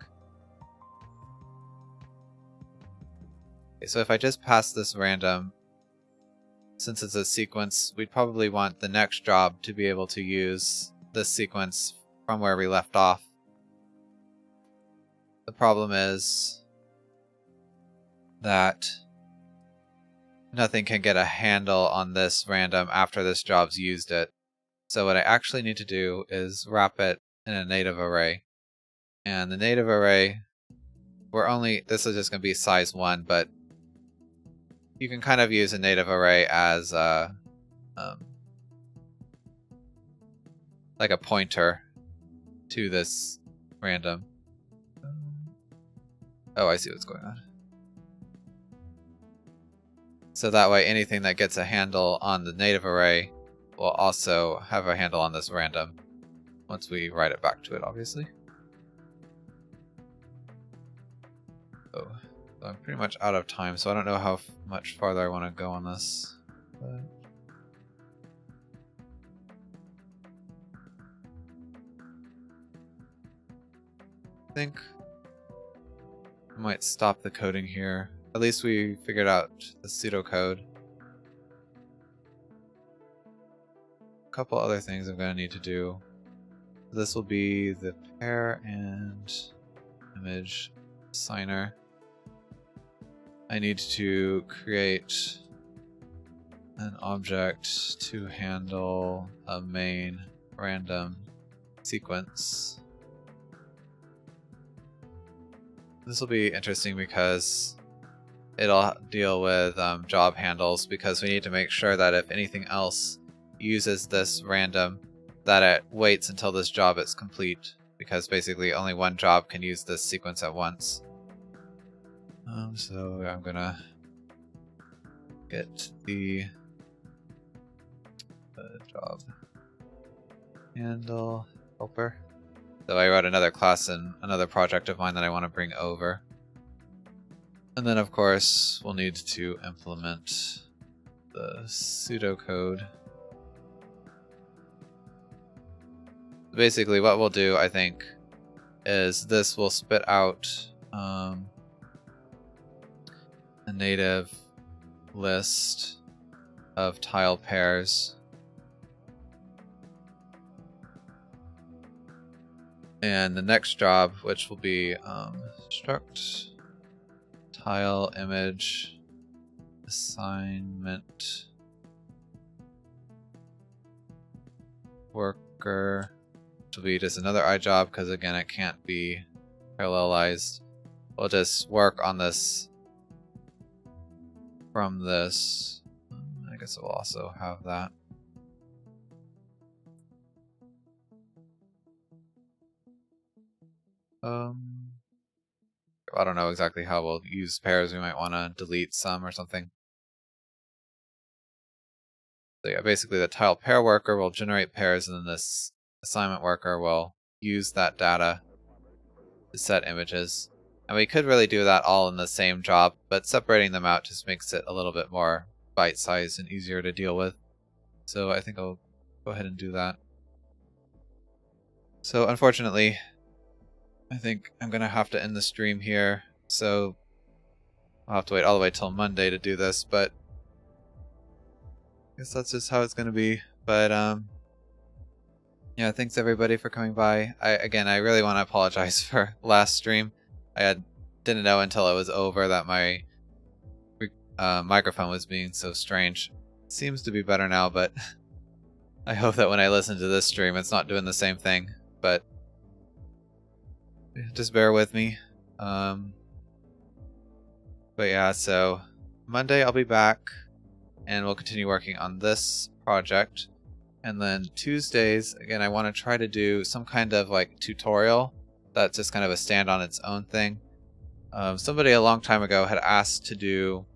S1: Okay, so if I just pass this random, since it's a sequence, we'd probably want the next job to be able to use this sequence from where we left off. The problem is that nothing can get a handle on this random after this job's used it. So what I actually need to do is wrap it in a native array. And the native array, this is just going to be size 1, but you can kind of use a native array as like a pointer to this random. Oh, I see what's going on. So that way anything that gets a handle on the native array will also have a handle on this random once we write it back to it, obviously. Oh, so I'm pretty much out of time, so I don't know how much farther I want to go on this. But I think I might stop the coding here. At least we figured out the pseudocode. A couple other things I'm going to need to do. This will be the pair and image assigner. I need to create an object to handle a main random sequence. This will be interesting because it'll deal with job handles, because we need to make sure that if anything else uses this random, that it waits until this job is complete, because basically only one job can use this sequence at once. So I'm gonna get the job handle helper. So I wrote another class in another project of mine that I want to bring over. And then of course we'll need to implement the pseudocode. Basically what we'll do, I think, is this will spit out a native list of tile pairs. And the next job, which will be struct tile image assignment worker, which will be just another iJob, because again it can't be parallelized. We'll just work on this from this. I guess it will also have that. I don't know exactly how we'll use pairs. We might want to delete some or something. So yeah, basically the tile pair worker will generate pairs, and then this assignment worker will use that data to set images. And we could really do that all in the same job, but separating them out just makes it a little bit more bite-sized and easier to deal with. So I think I'll go ahead and do that. So unfortunately, I think I'm going to have to end the stream here. So I'll have to wait all the way till Monday to do this, but I guess that's just how it's going to be. But yeah, thanks everybody for coming by. I really want to apologize for last stream. Didn't know until it was over that my microphone was being so strange. It seems to be better now, but I hope that when I listen to this stream it's not doing the same thing. But just bear with me. But yeah, so Monday I'll be back and we'll continue working on this project. And then Tuesdays, again, I want to try to do some kind of like tutorial that's just kind of a stand on its own thing. Somebody a long time ago had asked to do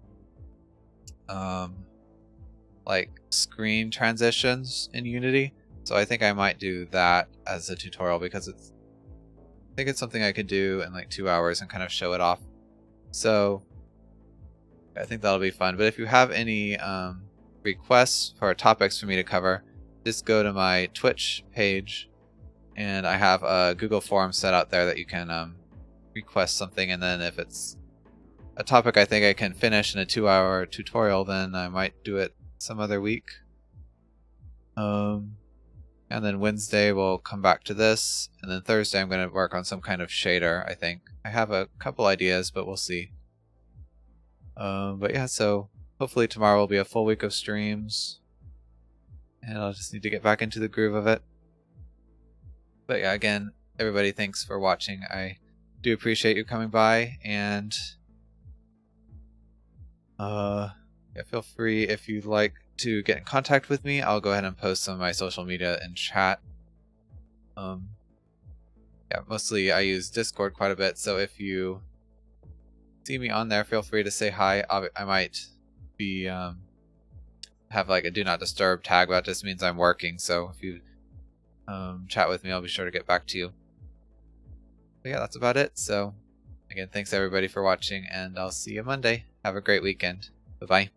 S1: like screen transitions in Unity. So I think I might do that as a tutorial, because I think it's something I could do in like 2 hours and kind of show it off. So I think that'll be fun. But if you have any requests for topics for me to cover, just go to my Twitch page, and I have a Google form set out there that you can request something, and then if it's a topic I think I can finish in a 2-hour tutorial, then I might do it some other week. And then Wednesday we'll come back to this, and then Thursday I'm going to work on some kind of shader, I think. I have a couple ideas, but we'll see. But yeah, so hopefully tomorrow will be a full week of streams. And I'll just need to get back into the groove of it. But yeah, again, everybody, thanks for watching. I do appreciate you coming by, and yeah, feel free if you'd like to get in contact with me. I'll go ahead and post some of my social media in chat. Yeah, mostly I use Discord quite a bit, so if you see me on there, feel free to say hi. I might be have like a do not disturb tag, but that just means I'm working, so if you chat with me, I'll be sure to get back to you. But yeah, that's about it. So again, thanks everybody for watching, and I'll see you Monday. Have a great weekend. Bye bye.